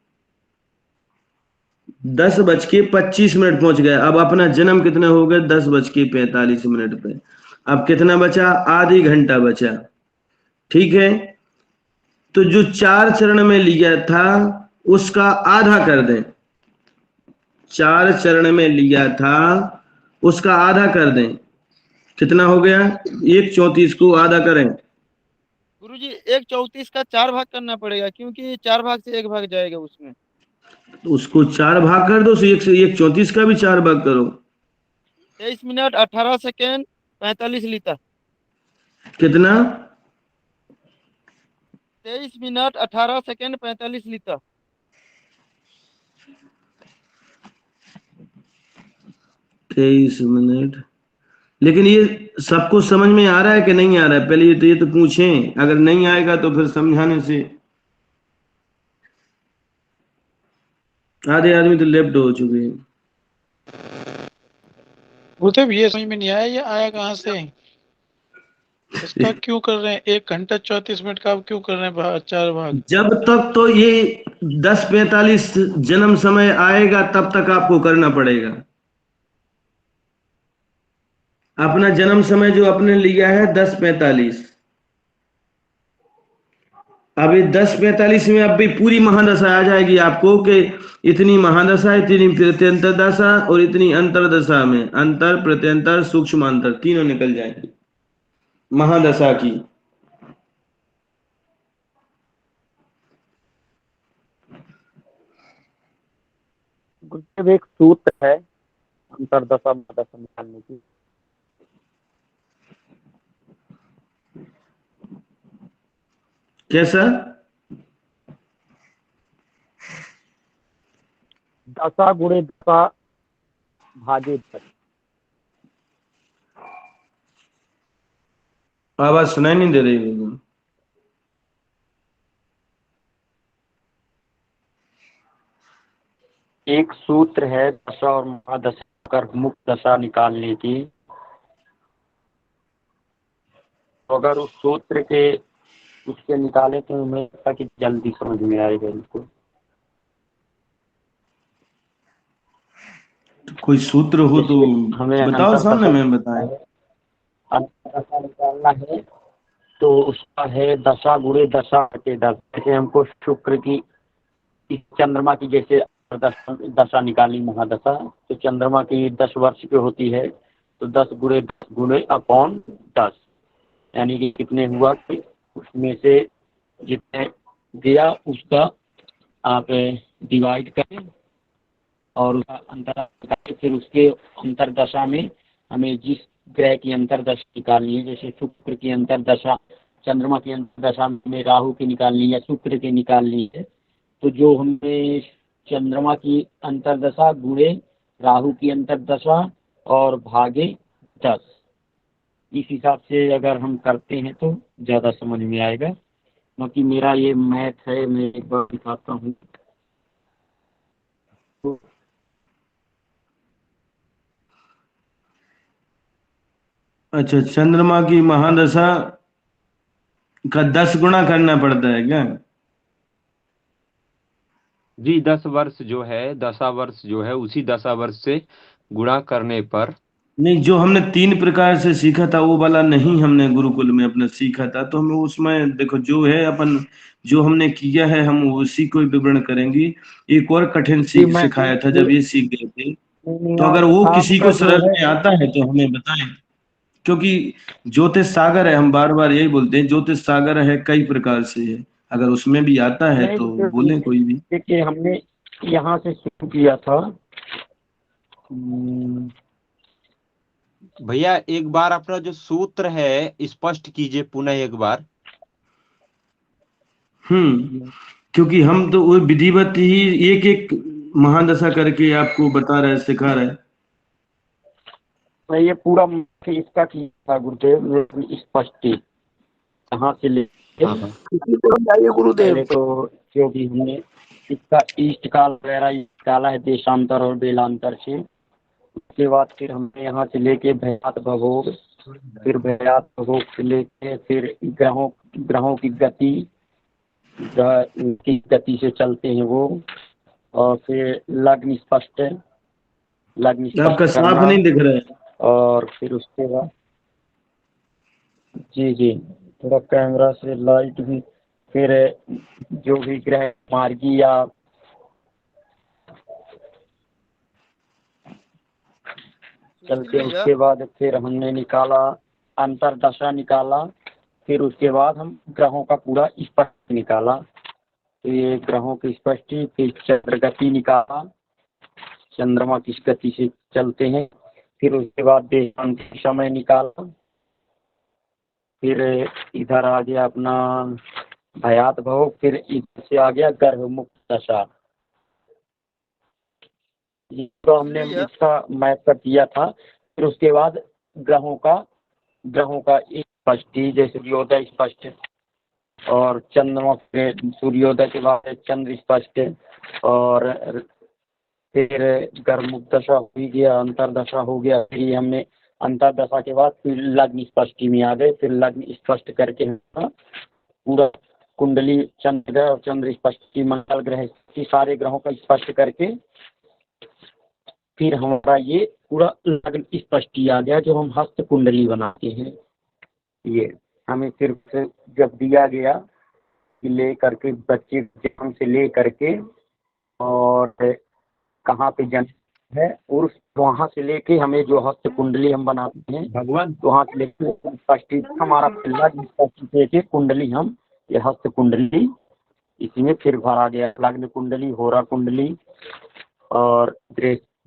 10:25 पहुंच गया। अब अपना जन्म कितने हो गए? 10:45 पे। अब कितना बचा? आधी घंटा बचा। ठीक है। तो जो 4 चरण में लिया था उसका आधा कर दें। 4 चरण में लिया था उसका आधा कर दें। कितना हो गया? 1:34 को आधा करें। गुरुजी 1:34 का 4 भाग करना पड़ेगा, क्योंकि 4 भाग से 1 भाग जाएगा उसमें। तो उसको 4 भाग कर दो, 1:34 का भी 4 भाग करो। 23 मिनट 18 सेकेंड 45 लीटर। कितना? 23 मिनट 18 सेकेंड 45 लीटर। 23 मिनट। लेकिन ये सबको समझ में आ रहा है कि नहीं आ रहा है? पहले ये तो पूछें। अगर नहीं आएगा तो फिर समझाने से आधे आदमी तो लेफ्ट हो चुके हैं। गुरुदेव ये समझ में नहीं आया, ये आया कहाँ से? इसका क्यों कर रहे हैं 1 घंटा 34 मिनट का? आप क्यों कर रहे हैं 4 भाग? जब तक तो ये 10:45 जन्म समय आएगा तब तक आपको करना पड़ेगा। अपना जन्म समय जो आपने लिया है 10:45, अभी 10:45 में अब भी पूरी महादशा आ जाएगी आपको कि इतनी महादशा, इतनी प्रत्यंतर दशा और इतनी अंतरदशा में अंतर प्रत्यंतर सूक्ष्म अंतर तीनों निकल जाएंगे महादशा की। गुरुदेव एक सूत्र है अंतरदशा महादशा निकालने की। कैसा? दशा गुणे दशा भागे 10। आवाज सुनाई नहीं दे रही है। एक सूत्र है दशा और महादशा कर मुक्त दशा निकालने की। तो अगर उस सूत्र के उसके निकाले तो हमें लगता कि जल्दी समझ में आएगा इनको। कोई सूत्र हो तो हमें बताओ सामने, मैं बताएं। अंतर दशा निकालना है तो उसका है दशा गुणे दशा के 10। जैसे हमको शुक्र की इस चंद्रमा की जैसे दशा निकालनी महादशा, तो चंद्रमा की 10 वर्ष की होती है, तो 10 गुणे 10 गुणे अपॉन 10, यानी कि कितने हुआ कि उसमें से जितने दिया उसका आप डिवाइड करें और उसका अंतर निकालें। फिर उसके अंतरदशा में हमें जिस ग्रह की अंतरदशा निकालनी है, जैसे शुक्र की अंतरदशा चंद्रमा की अंतरदशा में राहु की निकालनी है या शुक्र की निकालनी है, तो जो हमें चंद्रमा की अंतरदशा गुणे राहु की अंतरदशा और भागे 10, इस हिसाब से अगर हम करते हैं तो ज़्यादा समझ में आएगा। क्योंकि मेरा ये मैथ है, मैं एक बार दिखाता हूँ। अच्छा, चंद्रमा की महादशा का 10 गुना करना पड़ता है क्या? जी 10 वर्ष जो है, दशा वर्ष जो है, उसी दशा वर्ष से गुणा करने पर। नहीं, जो हमने 3 प्रकार से सीखा था वो वाला नहीं हमने गुरुकुल में अपना सीखा था, तो हमें उसमें देखो जो है अपन जो हमने किया है हम उसी को विवरण करेंगे। एक और कठिन सिखाया था जब ये सीख गए थे, तो अगर वो किसी को सरल में आता है तो हमें बताएं, क्योंकि ज्योतिष सागर है, हम बार बार यही बोलते हैं ज्योतिष सागर है, कई प्रकार से है, अगर उसमें भी आता है तो बोले कोई भी। देखिए हमने यहाँ से शुरू किया था। भैया एक बार अपना जो सूत्र है स्पष्ट कीजिए पुनः एक बार। क्योंकि हम तो वो विधिवत ही एक एक महादशा करके आपको बता रहे, सिखा रहे। मैं ये पूरा इसका किया था गुरुदेव, स्पष्ट कहाँ से ले गुरुदेव। तो जो भी हमने इसका ईस्ट काल वगैरह निकाला है देशांतर और बेलांतर से, उसके बाद फिर हमने यहाँ से लेके भयात भगोग, फिर भयात भगोग से लेके फिर ग्रहों की गति से चलते हैं वो, और फिर लग्न स्पष्ट आपका साफ नहीं दिख रहा है। और फिर उसके बाद जी थोड़ा कैमरा से लाइट भी, फिर जो भी ग्रह मार्गी या चलते, उसके बाद फिर हमने निकाला अंतरदशा निकाला, फिर उसके बाद हम ग्रहों का पूरा स्पष्ट निकाला। तो ये ग्रहों की स्पष्टी, फिर चंद्र गति निकाला, चंद्रमा किस गति से चलते हैं, फिर उसके बाद देशांत समय निकाला, फिर इधर आ गया अपना भयात भोग, फिर इधर से आ गया गर्भ मुक्त दशा। तो हमने इसका मैथ कर दिया था। फिर उसके बाद ग्रहों का एक स्पष्टी, जैसे सूर्योदय स्पष्ट और चंद्रमा, सूर्योदय के बाद चंद्र स्पष्ट, और फिर गर्भ मुक्त दशा हो गया, अंतरदशा हो गया। फिर हमने अंतरदशा के बाद फिर लग्न स्पष्टी में आ गए, फिर लग्न स्पष्ट करके हम पूरा कुंडली चंद्र ग्रह और चंद्र स्पष्टी मंगल ग्रह की सारे ग्रहों का स्पष्ट करके फिर हमारा ये पूरा लग्न स्पष्टी आ गया, जो हम हस्त कुंडली बनाते हैं। ये हमें सिर्फ जब दिया गया कि ले करके बच्चे जन्म से ले करके और कहाँ पे जन्म है, और वहाँ से लेके हमें जो हस्त कुंडली हम बनाते हैं भगवान, तो वहाँ से लेके स्पष्टी हमारा लग्न स्पष्टी लेके कुंडली, हम ये हस्त कुंडली इसी में फिर भरा गया। लग्न कुंडली, होरा कुंडली और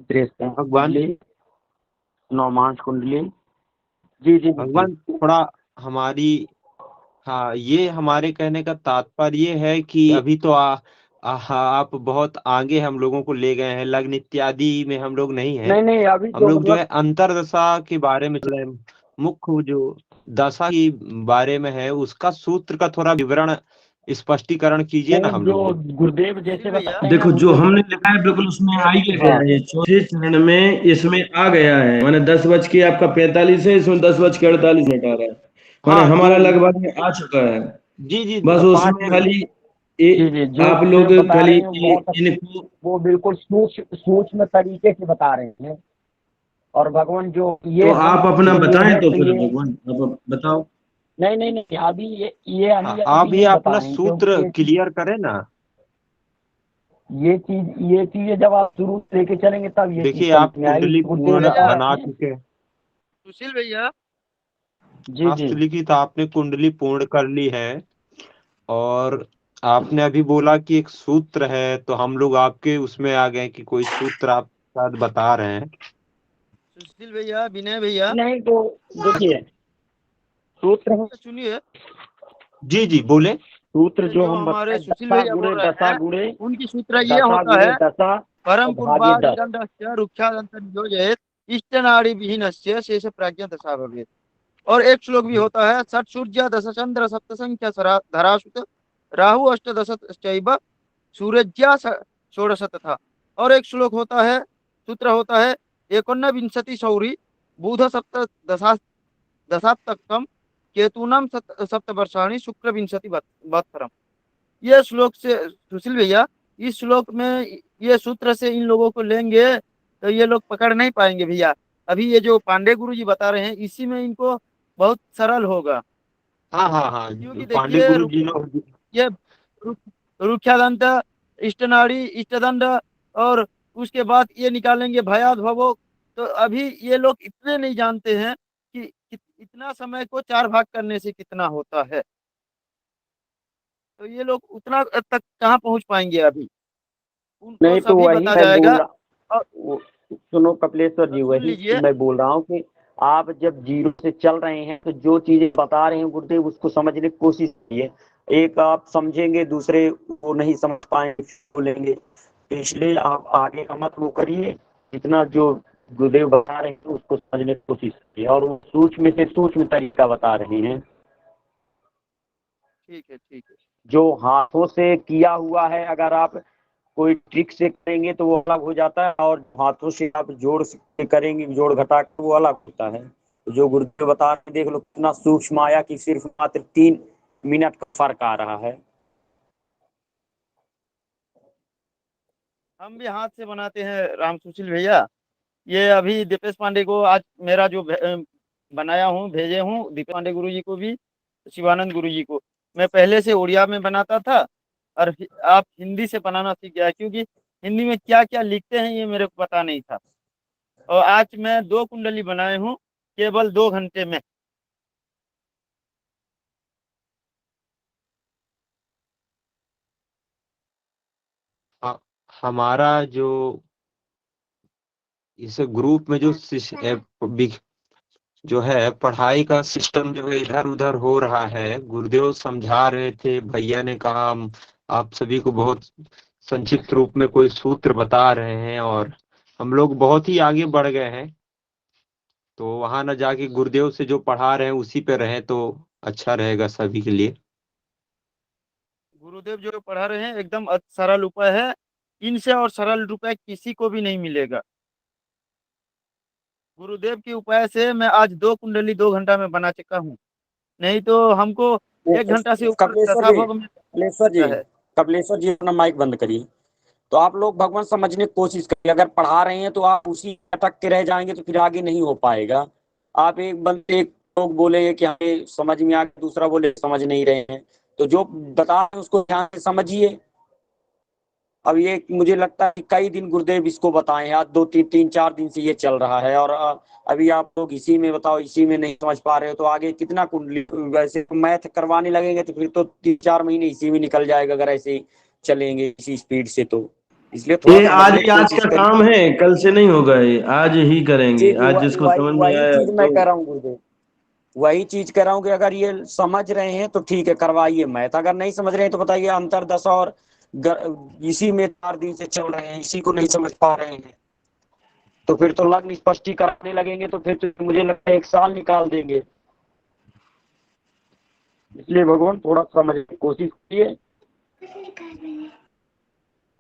भगवान नौमांश कुंडली। जी भगवान थोड़ा हमारी, हाँ, ये हमारे कहने का तात्पर्य है कि अभी तो आप बहुत आगे हम लोगों को ले गए हैं, लग्न इत्यादि में हम लोग नहीं है। नहीं नहीं, अभी हम तो लोग जो है मतलब अंतरदशा के बारे में चल रहे हैं। मुख्य जो दशा की बारे में है उसका सूत्र का थोड़ा विवरण स्पष्टीकरण कीजिए ना नहीं, हम जो लोग को। गुरुदेव जैसे सुशील बता भैया रहे हैं ना देखो जो गुरुदेव। हमने लिखा है बिल्कुल उसमें आ ही गया हाँ है, चौथे चरण में इसमें आ गया है, माने 10 बज के आपका 45 है, इसमें 10 बज के 48 मिनट आ रहा है, माने हाँ हमारा तो लगभग में आ चुका है। जी जी बस पाँच उसमें खाली जी जी, जो आप गुरुदेव लोग बता खाली रहे हैं वो बहुत इनको वो बिल्कुल सूक्ष्म सूक्ष्म तरीके से बता रहे हैं। और भगवान जो तो ये हम आप अपना गुरुदेव बताएं है तो तो फिर ये भगवान आप बताओ। नहीं नहीं नहीं, अभी ये हाँ, अभी आप अभी ये नहीं अपना बताएंगे, क्योंकि सूत्र क्लियर करें ना। ये चीजें जब आप शुरू से लेके चलेंगे तब ये चीज देखिए समझ आप में आएगी। कुंडली गुरुदेव पूर्ण बता भैया बना रहे हैं। चुके हैं। सुशील भैया जी जी हस्तलिखित आपने कुंडली पूर्ण कर ली है, और आपने अभी बोला कि एक सूत्र है, तो हम लोग आपके उसमें आ गए कि कोई सूत्र आप शायद बता रहे हैं। सुशील भैया विनय भैया नहीं तो देखिए, सूत्र सुनिए, जी जी बोले। सूत्र ये जो जो हम हमारे बताएं, सुशील भैया बोल रहे दशा हैं गुणे उनकी सूत्र ये दशा होता गुणे है दशा परम और भागे पूर्वादि 10। दंडस्य रुक्षादंत योजयेत इष्टनाड़ी विहीनस्य शेष प्रज्ञा दशा भवेत्। और एक श्लोक भी होता है षट सूर्य दश चंद्र सप्त संख्या धरासुत राहु अष्टदश चैव सूर्या षोडश तथा। और एक श्लोक होता है, सूत्र होता है एकोनविंशति सौरी बुध सप्त दशात्तकम केतूनम सप्तवर्षाणि शुक्र विंशति वत्सरम। ये श्लोक से सुशील भैया, इस श्लोक में ये सूत्र से इन लोगों को लेंगे तो ये लोग पकड़ नहीं पाएंगे भैया। अभी ये जो पांडे गुरु जी बता रहे हैं इसी में इनको बहुत सरल होगा, हाँ हाँ हाँ, क्योंकि पांडे देखिए गुरु जी ने। ये रुख्यादंत इष्टनाड़ी इष्टदंड और उसके बाद ये निकालेंगे भयाद भवो। तो अभी ये लोग इतने नहीं जानते हैं कि इतना समय को 4 भाग करने से कितना होता है, तो ये लोग उतना तक कहाँ पहुंच पाएंगे अभी, उनको नहीं तो सभी वही बता मैं बोल जाएगा। रहा और सुनो कपिलेश्वर जी, सुन वही लीजिए, मैं बोल रहा हूँ कि आप जब जीरो से चल रहे हैं तो जो चीजें बता रहे हैं गुरुदेव उसको समझने की कोशिश कीजिए। एक आप समझेंगे, दूसरे वो नहीं समझ पाएंगे, बोलेंगे, तो इसलिए आप आगे का मत वो करिए। जितना जो गुरुदेव बता रहे हैं उसको समझने की कोशिश कीजिए, और वो सूक्ष्म से सूक्ष्म तरीका बता रहे हैं। ठीक है ठीक है। जो हाथों से किया हुआ है, अगर आप कोई ट्रिक से करेंगे तो वो अलग हो जाता है, और हाथों से आप जोड़ से करेंगे, जोड़ घटा के, वो अलग होता है। जो गुरुदेव बता रहे हैं, देख लो कितना सूक्ष्म आया कि सिर्फ मात्र 3 मिनट का फर्क आ रहा है। हम भी हाथ से बनाते हैं राम सुशील भैया। ये अभी दीपेश पांडे को आज मेरा जो बनाया हूँ भेजे हूँ, दीपेश पांडे गुरु जी को भी शिवानंद गुरु जी को। मैं पहले से उड़िया में बनाता था और आप हिंदी से बनाना सीख गया, क्योंकि हिंदी में क्या क्या लिखते हैं ये मेरे को पता नहीं था। और आज मैं 2 कुंडली बनाए हूँ केवल 2 घंटे में। हमारा जो इस ग्रुप में जो है पढ़ाई का सिस्टम जो है इधर उधर हो रहा है। गुरुदेव समझा रहे थे, भैया ने कहा आप सभी को बहुत संक्षिप्त रूप में कोई सूत्र बता रहे हैं, और हम लोग बहुत ही आगे बढ़ गए हैं। तो वहां न जाके गुरुदेव से जो पढ़ा रहे हैं उसी पे रहें तो अच्छा रहेगा सभी के लिए। गुरुदेव जो पढ़ा रहे हैं एकदम सरल उपाय है, इनसे और सरल रुपए किसी को भी नहीं मिलेगा। गुरुदेव के उपाय से मैं आज 2 कुंडली 2 घंटा में बना चुका हूँ, नहीं तो हमको 1 घंटा से ऊपर कपिलेश्वर दशा जी, भोग में कपिलेश्वर जी, लगता है। कपिलेश्वर जी अपना माइक बंद करिए। तो आप लोग भगवान समझने की कोशिश करिए। अगर पढ़ा रहे हैं तो आप उसी अटक के रह जाएंगे तो फिर आगे नहीं हो पाएगा। आप एक लोग बोले कि हमें समझ में आ गया, दूसरा बोले समझ नहीं रहे हैं। तो जो बता रहे हैं उसको ध्यान से समझिए। अब ये मुझे लगता है कि कई दिन गुरुदेव इसको बताए हैं, आज 2 3 4 दिन से ये चल रहा है, और अभी आप लोग इसी में बताओ, इसी में नहीं समझ पा रहे हो तो आगे कितना कुंडली, वैसे तो मैथ करवाने लगेंगे तो फिर तो 3 4 महीने इसी में निकल जाएगा, अगर ऐसे ही चलेंगे इसी स्पीड से तो। इसलिए थोड़ा ये आज समझने ही की आज कोशिश का करिए। काम है, कल से नहीं होगा, ये आज ही जी करेंगे, जी, आज जिसको वही समझ में वही आया चीज मैं तो। कह रहा हूँ गुरुदेव, वही चीज कह रहा हूँ कि अगर ये समझ रहे हैं तो ठीक है करवाइए मैथ, अगर नहीं समझ रहे हैं तो बताइए अंतरदशा और इसी में 4 दिन से चल रहे हैं, इसी को नहीं समझ पा रहे हैं, तो फिर तो लग्न स्पष्टी कराने लगेंगे तो फिर तो मुझे लगता है 1 साल निकाल देंगे। इसलिए भगवान थोड़ा समझने की कोशिश कीजिए,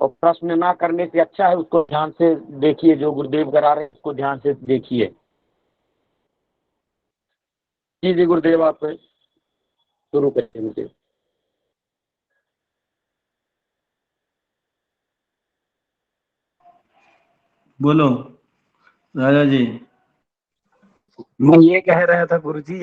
और प्रश्न ना करने से अच्छा है उसको ध्यान से देखिए, जो गुरुदेव करा रहे हैं उसको ध्यान से देखिए। जी जी गुरुदेव, आप शुरू करिए गुरुदेव। बोलो राजा जी। मैं ये कह रहा था गुरुजी,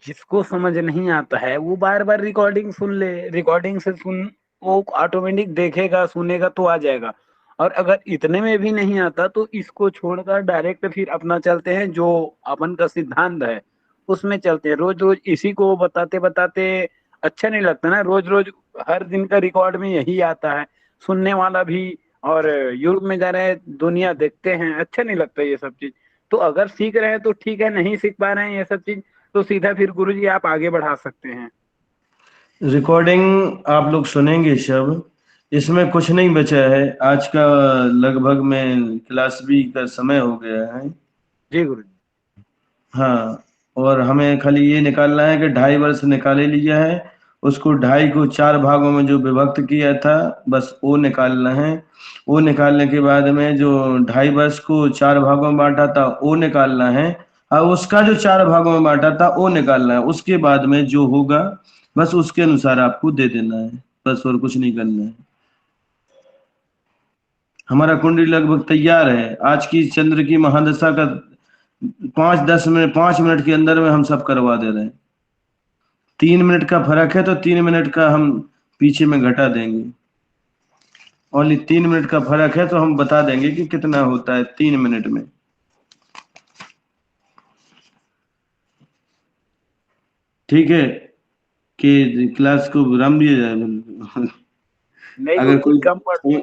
जिसको समझ नहीं आता है वो बार बार रिकॉर्डिंग सुन ले, रिकॉर्डिंग से सुन वो ऑटोमेटिक देखेगा सुनेगा तो आ जाएगा। और अगर इतने में भी नहीं आता तो इसको छोड़कर डायरेक्ट फिर अपना चलते हैं, जो अपन का सिद्धांत है उसमें चलते हैं। रोज रोज इसी को बताते बताते अच्छा नहीं लगता ना, रोज रोज हर दिन का रिकॉर्ड में यही आता है, सुनने वाला भी और यूट्यूब में जा रहे हैं दुनिया देखते हैं, अच्छा नहीं लगता ये सब चीज। तो अगर सीख रहे हैं तो ठीक है, नहीं सीख पा रहे हैं ये सब चीज तो सीधा फिर गुरुजी आप आगे बढ़ा सकते हैं। रिकॉर्डिंग आप लोग सुनेंगे सब, इसमें कुछ नहीं बचा है। आज का लगभग में क्लास बी का समय हो गया है। जी गुरुजी। हाँ, और हमें खाली ये निकालना है कि 2.5 वर्ष निकाले लिया है, उसको 2.5 को 4 भागों में जो विभक्त किया था बस वो निकालना है। वो निकालने के बाद में जो 2.5 वर्ष को 4 भागों में बांटा था वो निकालना है, और उसका जो 4 भागों में बांटा था वो निकालना है। उसके बाद में जो होगा बस उसके अनुसार आपको दे देना है, बस और कुछ नहीं करना है। हमारा कुंडली लगभग तैयार है। आज की चंद्र की महादशा का 5 मिनट के अंदर में हम सब करवा दे रहे हैं। 3 मिनट का फर्क है तो 3 मिनट का हम पीछे में घटा देंगे। ओनली 3 मिनट का फर्क है तो हम बता देंगे कि कितना होता है 3 मिनट में। ठीक है कि क्लास को विराम दिया जाए। नहीं अगर कोई कम पढ़ो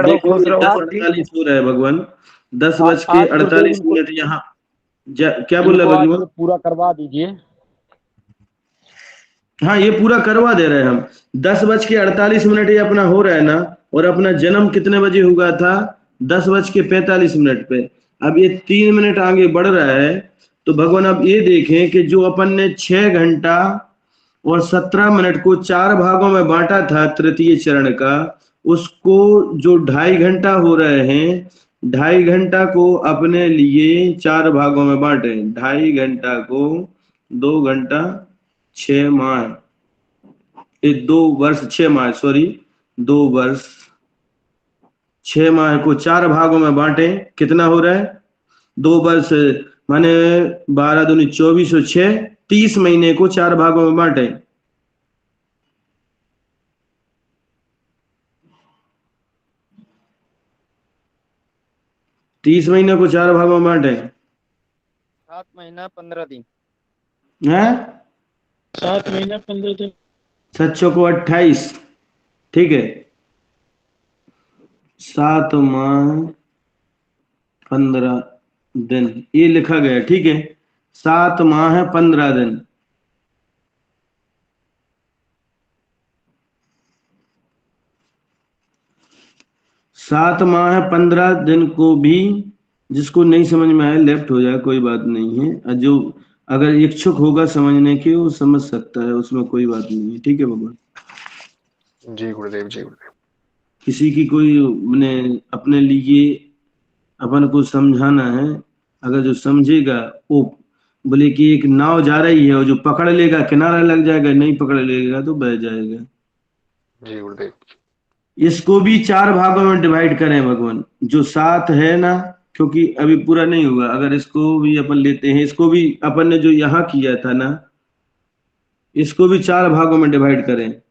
देखो खुश रहो 10:48 हो रहा है भगवान, 10 बज के आज गुरुदेव 48 इनको मिनट यहाँ क्या बोल इनको रहे आज भगवान? ये पूरा करवा दीजिए। हाँ, ये पूरा करवा दे रहे हैं हम। 10:48 ये अपना हो रहा है ना, और अपना जन्म कितने बजे हुआ था? 10:45 पे। अब ये 3 मिनट आगे बढ़ रहा है, तो भगवान अब ये देखें कि जो अपन ने 6 घंटा और 17 मिनट को 4 भागों में बांटा था तृतीय चरण का, उसको जो 2.5 घंटा हो रहे हैं, 2.5 घंटा को अपने लिए 4 भागों में बांटे। 2.5 घंटा को 2 घंटा 6 माह, 2 वर्ष 6 माह, सॉरी 2 वर्ष 6 माह को 4 भागों में बांटे। कितना हो रहा है? 2 वर्ष माने 12 दूनी 24 और 6 30 महीने को 4 भागों में बांटे। तीस महीने को 4 भागों में बांटे। 7 महीना 15 दिन। है 7 महीना 15 दिन। 7 को 28, ठीक है। 7 माह 15 दिन ये लिखा गया, ठीक है। 7 माह 15 दिन। सात माह 15 दिन को भी जिसको नहीं समझ में आए लेफ्ट हो जाए, कोई बात नहीं है। और जो अगर इच्छुक होगा समझने की वो समझ सकता है, उसमें कोई बात नहीं है। ठीक है भगवान जी गुरुदेव, जी गुरुदेव। किसी की कोई अपने लिए अपन को समझाना है, अगर जो समझेगा वो बोले कि एक नाव जा रही है और जो पकड़ लेगा किनारा लग जाएगा, नहीं पकड़ लेगा तो बह जाएगा। जी गुरुदेव। इसको भी 4 भागों में डिवाइड करें भगवान, जो 7 है ना, क्योंकि अभी पूरा नहीं हुआ। अगर इसको भी अपन लेते हैं, इसको भी अपन ने जो यहाँ किया था ना, इसको भी 4 भागों में डिवाइड करें।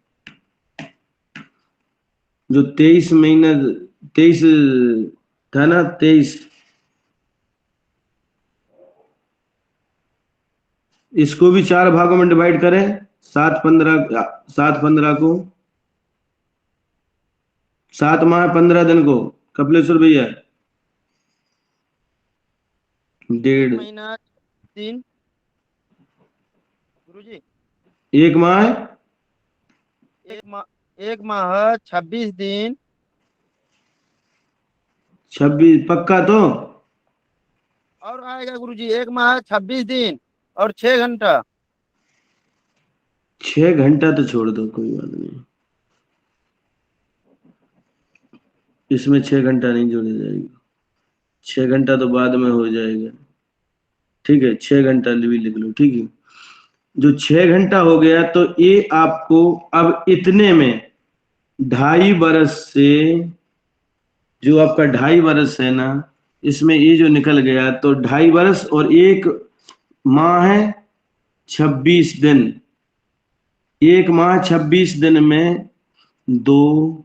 जो 23 महीना 23 था ना, 23, इसको भी 4 भागों में डिवाइड करें। 7 15 को 7 माह 15 दिन को कपिलेश्वर भैया 1.5 महीना 3 गुरुजी। 1 माह 1 माह 1 माह 26 दिन 26 पक्का तो? और आएगा गुरुजी, 1 माह 26 दिन और 6 घंटा। 6 घंटा तो छोड़ दो, कोई बात नहीं, इसमें 6 घंटा नहीं जोड़ा जाएगा, 6 घंटा तो बाद में हो जाएगा। ठीक है, 6 घंटा भी लिख लो। ठीक है, जो 6 घंटा हो गया तो ये आपको अब इतने में 2.5 बरस से, जो आपका 2.5 बरस है ना, इसमें ये जो निकल गया तो 2.5 बरस और 1 माह है 26 दिन। 1 माह 26 दिन में 2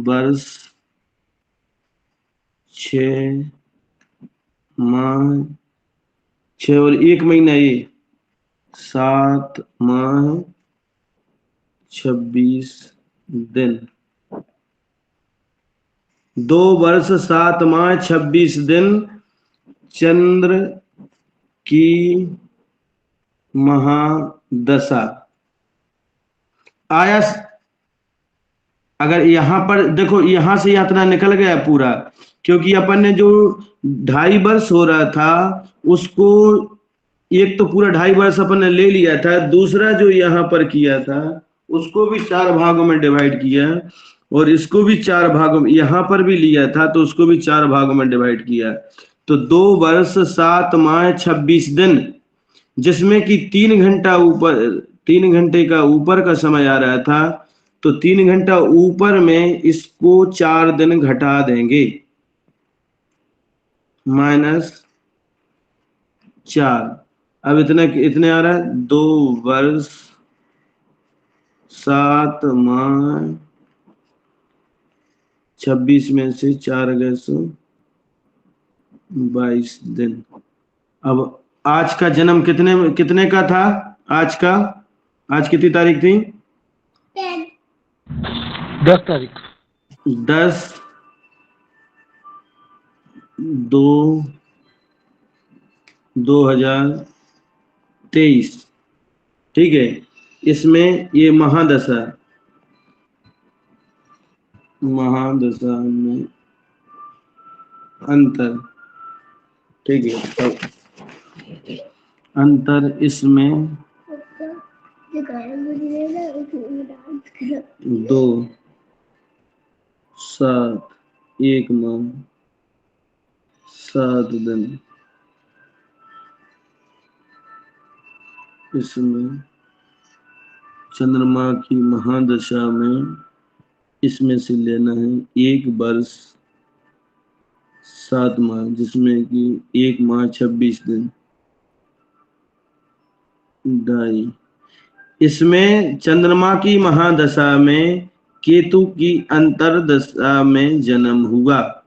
वर्ष 6 माह 6 और 1 महीना, ये 7 माह 26 दिन। 2 वर्ष 7 माह 26 दिन चंद्र की महादशा आया। अगर यहां पर देखो, यहां से यात्रा निकल गया पूरा, क्योंकि अपन ने जो 2.5 वर्ष हो रहा था उसको, एक तो पूरा 2.5 वर्ष अपन ने ले लिया था, दूसरा जो यहाँ पर किया था उसको भी 4 भागों में डिवाइड किया, और इसको भी 4 भागों में, यहाँ पर भी लिया था तो उसको भी 4 भागों में डिवाइड किया। तो 2 वर्ष 7 माह 26 दिन, जिसमें कि 3 घंटा ऊपर, 3 घंटे का ऊपर का समय आ रहा था, तो 3 घंटा ऊपर में इसको 4 दिन घटा देंगे, -4। अब इतने आ रहा है, 2 वर्ष 7 माह 26 में से 4 गए 22 दिन। अब आज का जन्म कितने का था? आज कितनी तारीख थी? 10 तारीख। 10/2/2023। ठीक है, इसमें ये महादशा में अंतर, ठीक है, तो अंतर इसमें 2 7 1 माह 7 दिन, इसमें चंद्रमा की महादशा में इसमें से लेना है 1 वर्ष 7 माह, जिसमें कि 1 माह 26 दिन, 2.5। इसमें चंद्रमा की महादशा में केतु की अंतरदशा में जन्म हुआ।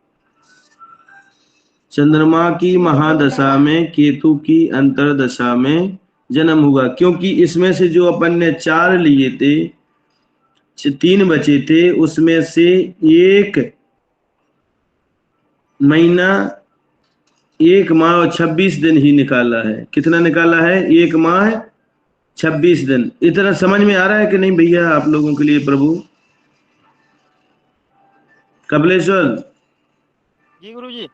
चंद्रमा की महादशा में केतु की अंतरदशा में जन्म हुआ, क्योंकि इसमें से जो अपन ने 4 लिए थे, 3 बचे थे, उसमें से 1 महीना 1 माह और 26 दिन ही निकाला है। कितना निकाला है? 1 माह 26 दिन। इतना समझ में आ रहा है कि नहीं भैया आप लोगों के लिए? प्रभु कपिलेश्वर जी गुरुजी,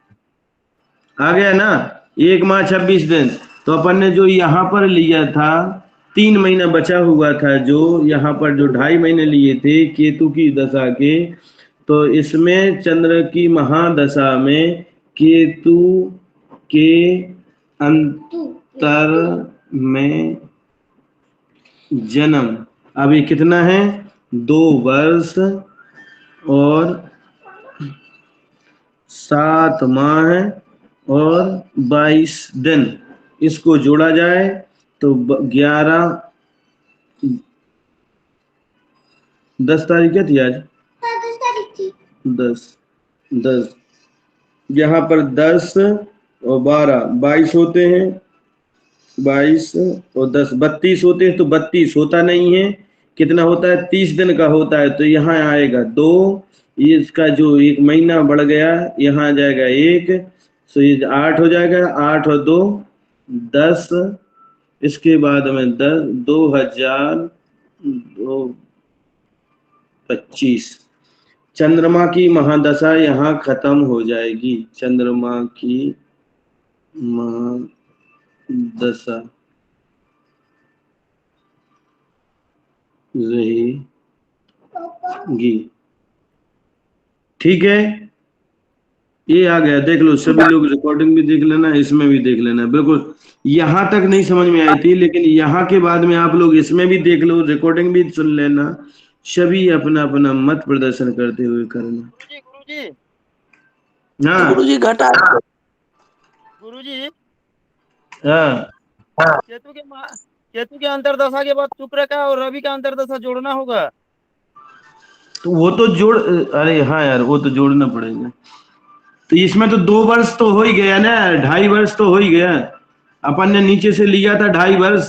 आ गया ना? 1 माह 26 दिन। तो अपन ने जो यहाँ पर लिया था, 3 महीना बचा हुआ था, जो यहाँ पर जो 2.5 महीने लिए थे केतु की दशा के, तो इसमें चंद्र की महादशा में केतु के अंतर में जन्म। अभी कितना है? 2 वर्ष और 7 माह और 22 दिन। इसको जोड़ा जाए तो 10 तारीख क्या थी आज? 10 यहाँ पर 10 और 12 22 होते हैं, 22 और 10 32 होते हैं। तो 32 होता नहीं है, कितना होता है? 30 दिन का होता है। तो यहाँ आएगा 2, इसका जो 1 महीना बढ़ गया, यहाँ आ जाएगा 1, तो ये 8 हो जाएगा। 8 और 2 10, इसके बाद में 10 2000 25। चंद्रमा की महादशा यहाँ खत्म हो जाएगी, चंद्रमा की महादशा रहेगी। ठीक है, ये आ गया, देख लो सभी लोग, रिकॉर्डिंग भी देख लेना, इसमें भी देख लेना। बिल्कुल यहाँ तक नहीं समझ में आई थी, लेकिन यहाँ के बाद में आप लोग इसमें भी देख लो, रिकॉर्डिंग भी सुन लेना, सभी अपना अपना मत प्रदर्शन करते हुए करना। गुरुजी हाँ गुरुजी घटा गुरुजी हाँ केतु के अंतरदशा के बाद शुक्र का और रवि का अंतरदशा जोड़ना होगा। तो वो तो जोड़, अरे हाँ यार, वो तो जोड़ना पड़ेगा। तो इसमें तो 2 वर्ष तो हो ही गया ना, 2.5 वर्ष तो हो ही गया। अपन ने नीचे से लिया था 2.5 वर्ष,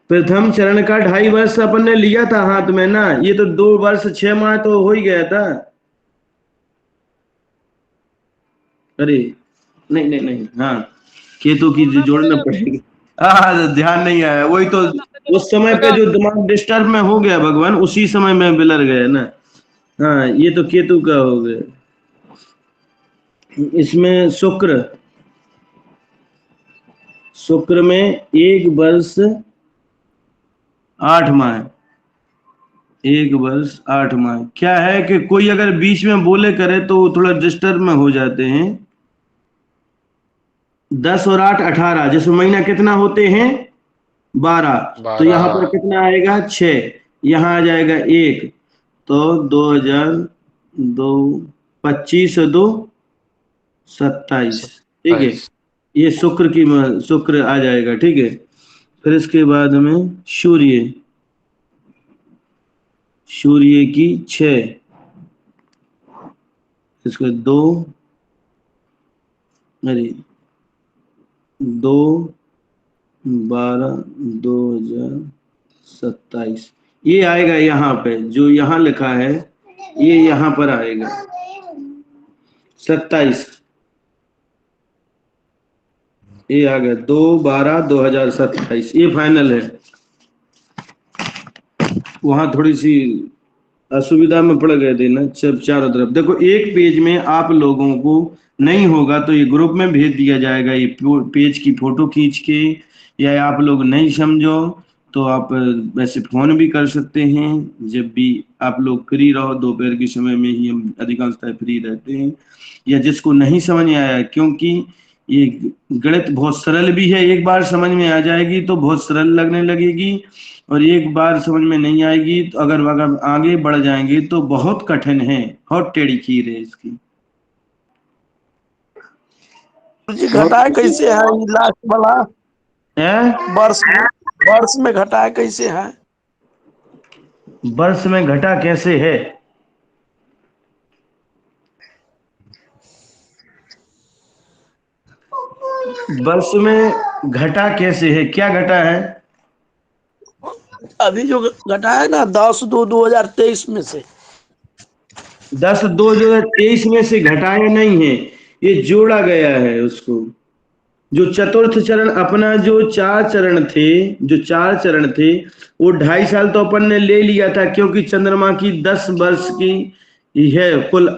प्रथम चरण का 2.5 वर्ष अपन ने लिया था हाथ में ना, ये तो 2 वर्ष 6 माह तो हो ही गया था। अरे नहीं नहीं नहीं, हाँ केतु की जोड़ना पड़ेगा। हाँ ध्यान नहीं आया, वही तो उस समय पे जो दिमाग डिस्टर्ब में हो गया भगवान, उसी समय में बिलर गया ना। हाँ ये तो केतु का हो गया। इसमें शुक्र में 1 वर्ष 8 माह, 1 वर्ष 8 माह। क्या है कि कोई अगर बीच में बोले करे तो थोड़ा डिस्टर्ब में हो जाते हैं। 10 और 8 18, जैसे महीना कितना होते हैं 12, तो यहाँ पर कितना आएगा 6, यहाँ आ जाएगा 1, तो 25 और 2 27। ठीक है, ये शुक्र आ जाएगा। ठीक है, फिर इसके बाद में सूर्य की 6, इसके 2 12 2027, ये आएगा यहाँ पे, जो यहाँ लिखा है ये यहाँ पर आएगा 27, ये आ गया 2/12/2027, ये फाइनल है। वहां थोड़ी सी असुविधा में पड़ गए थे ना, सब चारों तरफ। देखो एक पेज में आप लोगों को नहीं होगा तो ये ग्रुप में भेज दिया जाएगा, ये पेज की फोटो खींच के, या आप लोग नहीं समझो तो आप वैसे फोन भी कर सकते हैं। जब भी आप लोग फ्री रहो, दोपहर के समय में ही हम अधिकांशतः फ्री रहते हैं, या जिसको नहीं समझ में आया, क्योंकि ये गणित बहुत सरल भी है, एक बार समझ में आ जाएगी तो बहुत सरल लगने लगेगी, और एक बार समझ में नहीं आएगी तो अगर आगे बढ़ जाएंगे तो बहुत कठिन है, बहुत टेढ़ी खीर है इसकी। घटाए कैसे है लास्ट वाला वर्ष में घटाए कैसे है? वर्ष में घटा कैसे है? वर्ष में घटा कैसे है, क्या घटा है? अभी जो घटा है ना 10/2/2023 में से, 10/2/2023 में से घटाया नहीं है, ये जोड़ा गया है उसको। जो चतुर्थ चरण अपना, जो 4 चरण थे वो 2.5 साल तो अपन ने ले लिया था, क्योंकि चंद्रमा की 10 वर्ष की है कुल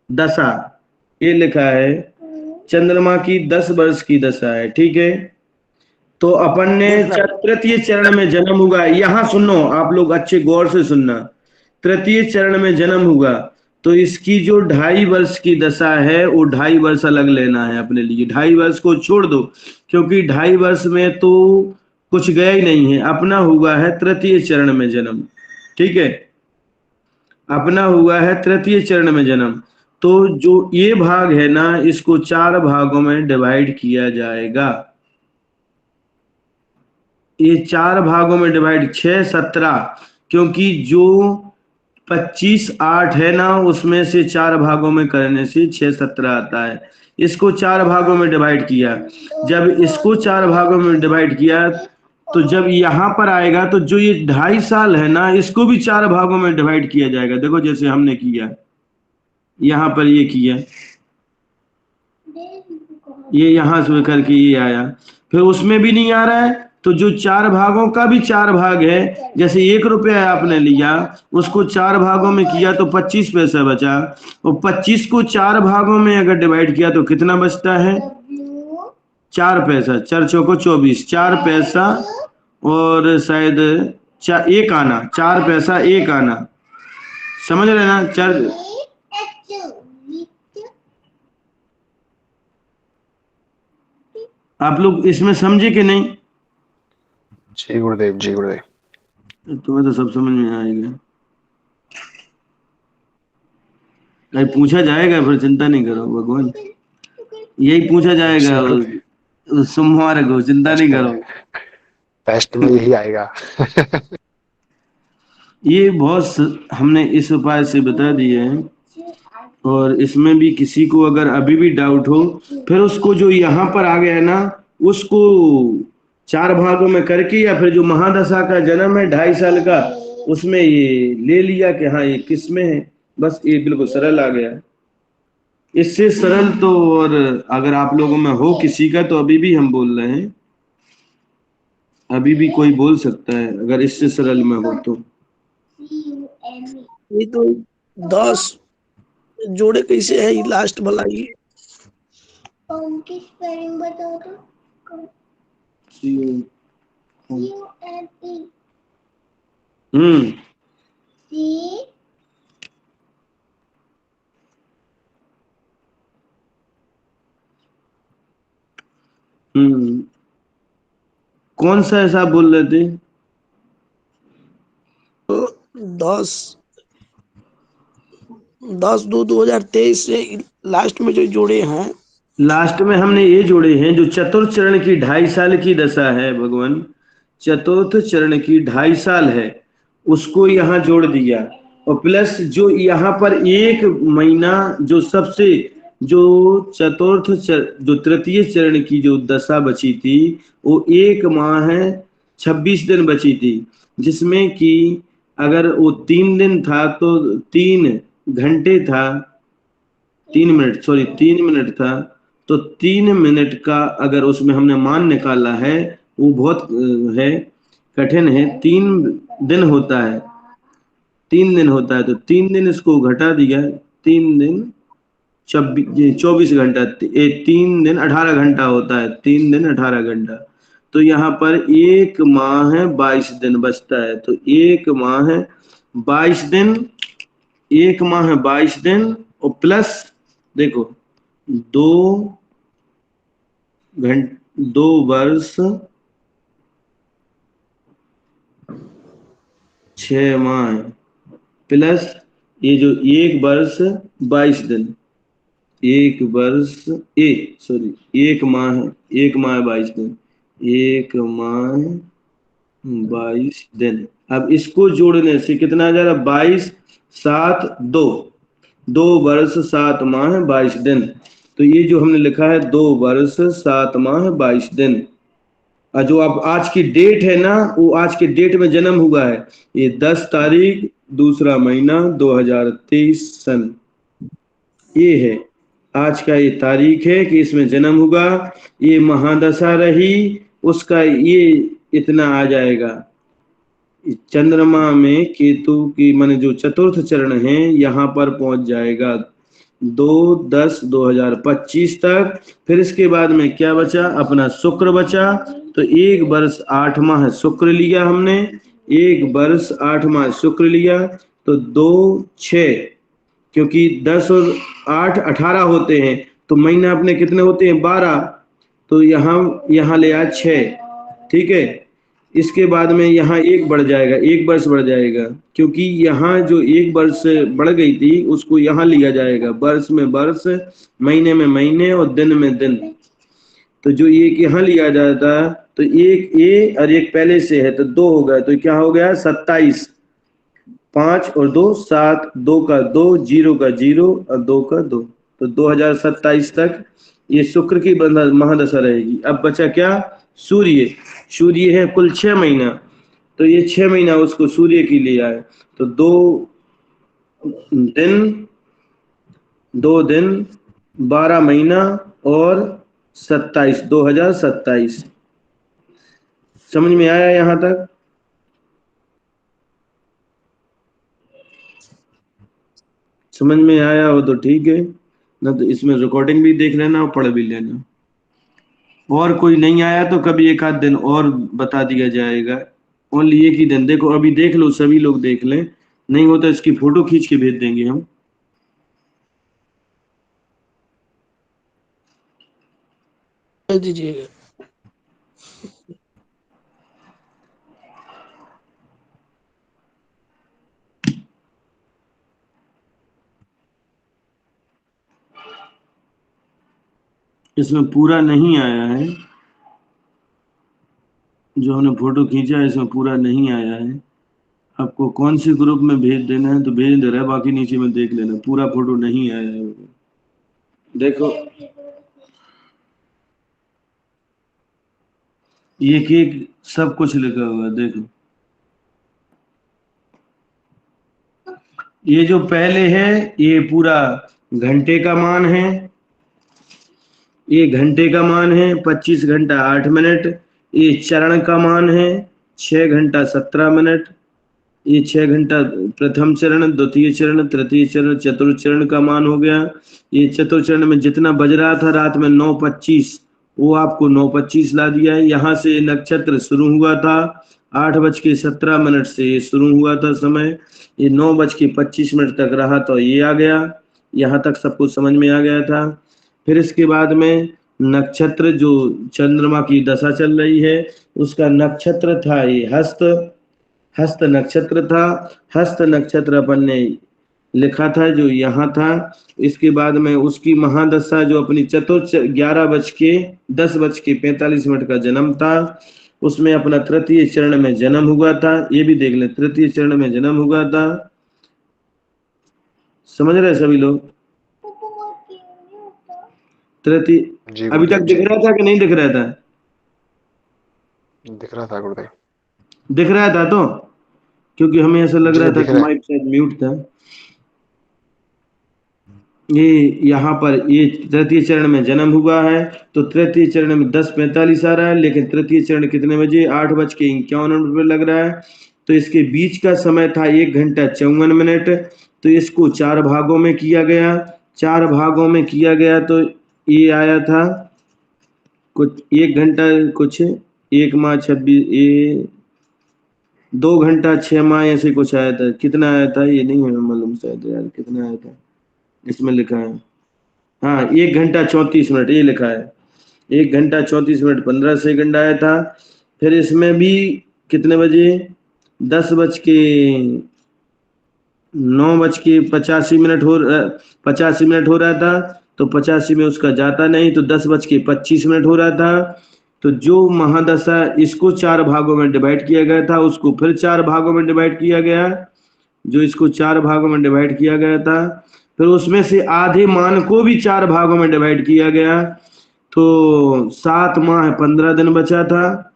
दशा, ये लिखा है चंद्रमा की 10 वर्ष की दशा है। ठीक है, तो अपन ने तृतीय चरण में जन्म हुआ, यहाँ सुनो आप लोग अच्छे गौर से सुनना, तृतीय चरण में जन्म हुआ तो इसकी जो 2.5 वर्ष की दशा है वो 2.5 वर्ष अलग लेना है अपने लिए। 2.5 वर्ष को छोड़ दो, क्योंकि 2.5 वर्ष में तो कुछ गया ही नहीं है, अपना हुआ है तृतीय चरण में जन्म। ठीक है, अपना हुआ है तृतीय चरण में जन्म, तो जो ये भाग है ना, इसको 4 भागों में डिवाइड किया जाएगा। ये 4 भागों में डिवाइड, 6 17, क्योंकि जो 25/8 है ना, उसमें से 4 भागों में करने से 6 17 आता है। इसको 4 भागों में डिवाइड किया, जब इसको 4 भागों में डिवाइड किया तो जब यहाँ पर आएगा तो जो ये 2.5 साल है ना, इसको भी 4 भागों में डिवाइड किया जाएगा। देखो जैसे हमने किया, यहाँ पर ये किया, ये यहाँ से करके ये आया, फिर उसमें भी नहीं आ रहा है तो जो 4 भागों का भी 4 भाग है, जैसे 1 रुपया आपने लिया, उसको 4 भागों में किया तो 25 पैसा बचा, और 25 को 4 भागों में अगर डिवाइड किया तो कितना बचता है? 4 पैसा, 4 चौको 24, 4 पैसा और शायद 1 आना, 4 पैसा 1 आना, समझ रहे ना? 4 आप लोग इसमें समझे कि नहीं? जी गुरुदेव, जी गुरुदेव। तुम्हें तो सब समझ में आएगा, नहीं पूछा जाएगा, फिर चिंता नहीं करो भगवान, यही पूछा जाएगा सोमवार को, चिंता नहीं करो, टेस्ट में यही आएगा। ये बहुत हमने इस उपाय से बता दिए हैं, और इसमें भी किसी को अगर अभी भी डाउट हो, फिर उसको जो यहाँ पर आ गया है ना, उसको 4 भागों में करके, या फिर जो महादशा का जन्म है 2.5 साल का, उसमें ये ले लिया कि हाँ ये किस में है, बस ये बिल्कुल सरल आ गया। इससे सरल तो और अगर आप लोगों में हो किसी का, तो अभी भी हम बोल रहे हैं, अभी भी कोई बोल सकता है अगर इससे सरल में हो तो। ये तो 10 जोड़े कैसे है ये लास्ट वाला ये? की स्पेलिंग बताओ तो। कौन सा ऐसा बोल रहे थे? 10/2/2023 से लास्ट में जो जोड़े हैं, लास्ट में हमने ये जोड़े हैं जो चतुर्थ चरण की 2.5 साल की दशा है भगवान, चतुर्थ चरण की 2.5 साल है, उसको यहाँ जोड़ दिया, और प्लस जो यहाँ पर 1 महीना जो सबसे जो जो तृतीय चरण की जो दशा बची थी, वो 1 माह है 26 दिन बची थी, जिसमें कि अगर वो 3 दिन था तो 3 घंटे था, 3 मिनट था, तो 3 मिनट का अगर उसमें हमने मान निकाला है, वो बहुत है कठिन है। 3 दिन होता है, 3 दिन होता है, तो 3 दिन इसको घटा दिया, 3 दिन 24 घंटा, 3 दिन 18 घंटा होता है, 3 दिन 18 घंटा, तो यहाँ पर 1 माह है 22 दिन बचता है, तो 1 माह है 22 दिन, 1 माह है 22 दिन, और प्लस देखो 2 वर्ष 6 माह, प्लस ये जो 1 वर्ष 22 दिन, 1 माह 22 दिन, 1 माह 22 दिन। अब इसको जोड़ने से कितना आ जाएगा? 22 7 2 वर्ष 7 माह 22 दिन, तो ये जो हमने लिखा है 2 वर्ष 7 माह 22 दिन, और जो अब आज की डेट है ना, वो आज के डेट में जन्म हुआ है, ये 10 तारीख 2रा महीना 2023 सन, ये है आज का ये तारीख है कि इसमें जन्म हुआ, ये महादशा रही, उसका ये इतना आ जाएगा। चंद्रमा में केतु की माने जो चतुर्थ चरण है, यहाँ पर पहुंच जाएगा 2/10/2025 तक। फिर इसके बाद में क्या बचा? अपना शुक्र बचा, तो 1 वर्ष 8 माह शुक्र लिया हमने, 1 वर्ष 8 माह शुक्र लिया, तो 2 6, क्योंकि 10 और 8 18 होते हैं, तो महीना अपने कितने होते हैं? 12, तो यहाँ ले आया 6, ठीक है। इसके बाद में यहाँ 1 बढ़ जाएगा, 1 वर्ष बढ़ जाएगा, क्योंकि यहाँ जो 1 वर्ष बढ़ गई थी उसको यहाँ लिया जाएगा, वर्ष में वर्ष, महीने में महीने, और दिन में दिन, तो जो 1 यहाँ लिया जाता, तो 1 ए और 1 पहले से है, तो 2 हो गया, तो क्या हो गया? 27, 5 और 2 7, 2 का 2, 0 का 0 और 2 का 2, तो 2027 तक ये शुक्र की महादशा रहेगी। अब बचा क्या? सूर्य है कुल 6 महीना, तो ये 6 महीना उसको सूर्य की लिया है, तो 2 दिन 12 महीना और 27, 2027 समझ में आया यहाँ तक? समझ में आया हो तो ठीक है, ना तो इसमें रिकॉर्डिंग भी देख लेना और पढ़ भी लेना। और कोई नहीं आया तो कभी एक आध दिन और बता दिया जाएगा। ओनली एक ही दिन देखो, अभी देख लो, सभी लोग देख लें, नहीं हो तो इसकी फोटो खींच के भेज देंगे हम। भेज दीजिएगा। इसमें पूरा नहीं आया है, जो हमने फोटो खींचा है इसमें पूरा नहीं आया है। आपको कौन सी ग्रुप में भेज देना है तो भेज दे रहा है, बाकी नीचे में देख लेना, पूरा फोटो नहीं आया है। देखो एक एक सब कुछ लिखा हुआ है, देखो ये जो पहले है ये पूरा घंटे का मान है, ये घंटे का मान है 25 घंटा 8 मिनट। ये चरण का मान है 6 घंटा 17 मिनट। ये 6 घंटा प्रथम चरण, द्वितीय चरण, तृतीय चरण, चतुर्थ चरण का मान हो गया। ये चतुर्थ चरण में जितना बज रहा था रात में 9:25, वो आपको 9:25 ला दिया है। यहाँ से नक्षत्र शुरू हुआ था 8:17 से ये शुरू हुआ था समय, ये 9:25 तक रहा तो ये आ गया। यहाँ तक सबको समझ में आ गया था। फिर इसके बाद में नक्षत्र जो चंद्रमा की दशा चल रही है उसका नक्षत्र था ये हस्त नक्षत्र था। हस्त नक्षत्र अपन ने लिखा था जो यहाँ था। इसके बाद में उसकी महादशा जो अपनी चतुर्थ 11:10:45 का जन्म था, उसमें अपना तृतीय चरण में जन्म हुआ था। ये भी देख ले, तृतीय चरण में जन्म हुआ था। समझ रहे सभी लोग? तृतीय अभी तक दिख रहा था कि नहीं दिख रहा था? दिख रहा था गुरुदेव। दिख रहा था तो, क्योंकि हमें ऐसा लग जी, रहा था दिख कि रहा है। माइक शायद म्यूट था। ये यहाँ पर ये तृतीय चरण में जन्म हुआ है, तो तृतीय चरण में 10:45 आ रहा है, लेकिन तृतीय चरण कितने बजे? 8:51 पे लग रहा है। तो इसके बीच का समय था 1 घंटा 54 मिनट। तो इसको 4 भागों में किया गया। 4 भागों में किया गया तो ये आया था कुछ 1 घंटा कुछ 1 माह 26 ये 2 घंटा 6 माह ऐसे कुछ आया था। कितना आया था ये नहीं है मालूम शायद यार, कितना आया था इसमें लिखा है। हाँ 1 घंटा 34 मिनट ये लिखा है। 1 घंटा 34 मिनट 15 सेकंड आया था। फिर इसमें भी कितने बजे? 9:85 हो रहा था। तो 85 में उसका जाता नहीं, तो 10:25 हो रहा था। तो जो महादशा इसको 4 भागों में डिवाइड किया गया था, उसको फिर 4 भागों में डिवाइड किया गया। जो इसको 4 भागों में डिवाइड किया गया था, फिर उसमें से आधे मान को भी 4 भागों में डिवाइड किया गया। तो 7 माह 15 दिन बचा था।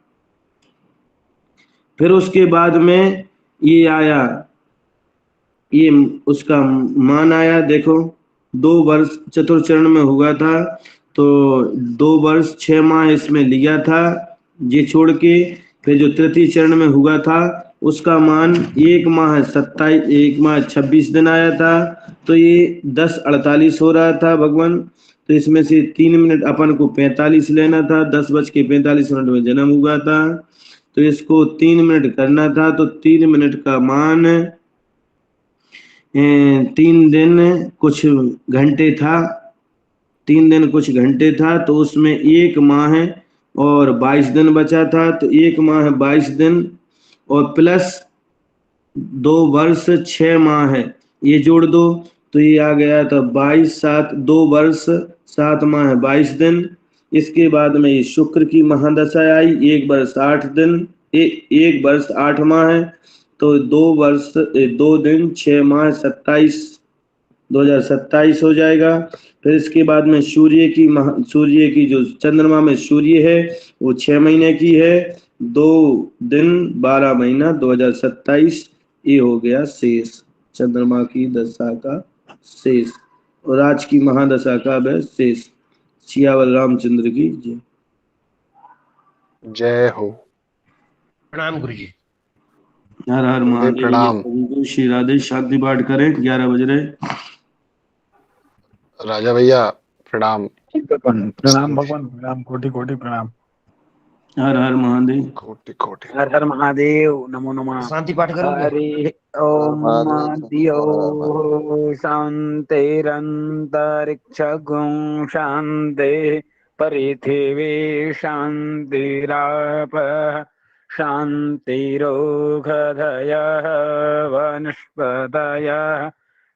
फिर उसके बाद में ये आया, ये उसका मान आया। देखो 2 वर्ष चतुर्थ चरण में हुआ था, तो 2 वर्ष 6 माह इसमें लिया था ये छोड़ के। फिर जो तृतीय चरण में हुआ था उसका मान 1 माह 26 दिन आया था। तो ये 10:48 हो रहा था भगवान। तो इसमें से 3 मिनट अपन को 45 लेना था। 10:45 में जन्म हुआ था, तो इसको 3 मिनट करना था। तो 3 मिनट का मान 3 दिन कुछ घंटे था। 3 दिन कुछ घंटे था, तो उसमें 1 माह और 22 दिन बचा था। तो 1 माह 22 दिन और प्लस 2 वर्ष 6 माह है, ये जोड़ दो तो ये आ गया। तो 2 वर्ष 7 माह 22 दिन। इसके बाद में ये शुक्र की महादशा आई, 1 वर्ष 8 दिन 1 वर्ष 8 माह है। तो 2 वर्ष 2 दिन 6 माह 2027 हो जाएगा। फिर इसके बाद में सूर्य की जो चंद्रमा में सूर्य है वो 6 महीने की है, 2 दिन 12 महीना 2027। ये हो गया शेष, चंद्रमा की दशा का शेष, और आज की महादशा का वह शेष। सियावर रामचंद्र की जय। जय हो। प्रणाम गुरु जी। हर हर गुरुदेव महादेव। प्रणाम। सभी को श्री राधे शांति पाठ करें, 11 बज रहे। राजा भैया प्रणाम। प्रणाम भगवान, प्रणाम, कोटि कोटि प्रणाम। हर हर महादेव। कोटि कोटि। हर हर महादेव, नमो नमः। शांति पाठ करोगे? हरि ओम दियो शांतिरंतरिक्षगुं शांति पृथिवी शांतिराप शांतिरोगधयः वनस्पतयः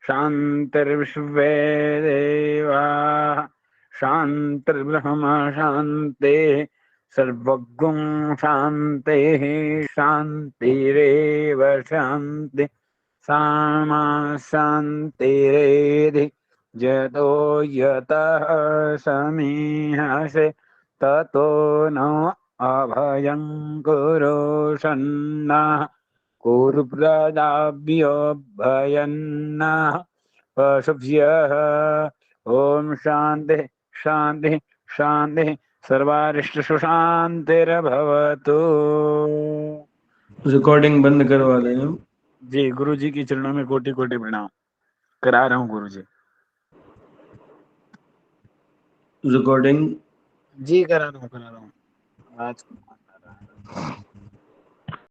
शांतिर्विश्वे देवाः शांतिर्ब्रह्म शांति सर्वगुं शांतिः शांतिरेव शांति सामा शांतिरेधि यतो यतः समीहसे ततो न अभयं कुरु सन्नः कुरु प्रदाभ्यो भयन्नः पशुभ्यः। ओम शांति शांति शांति सर्वारिष्ट सुशांतिर्भवतु। रिकॉर्डिंग बंद करवा दें हम। जी गुरु जी की चरणों में कोटि कोटि प्रणाम करा रहा हूँ गुरु जी। रिकॉर्डिंग जी करा रहा हूँ आज।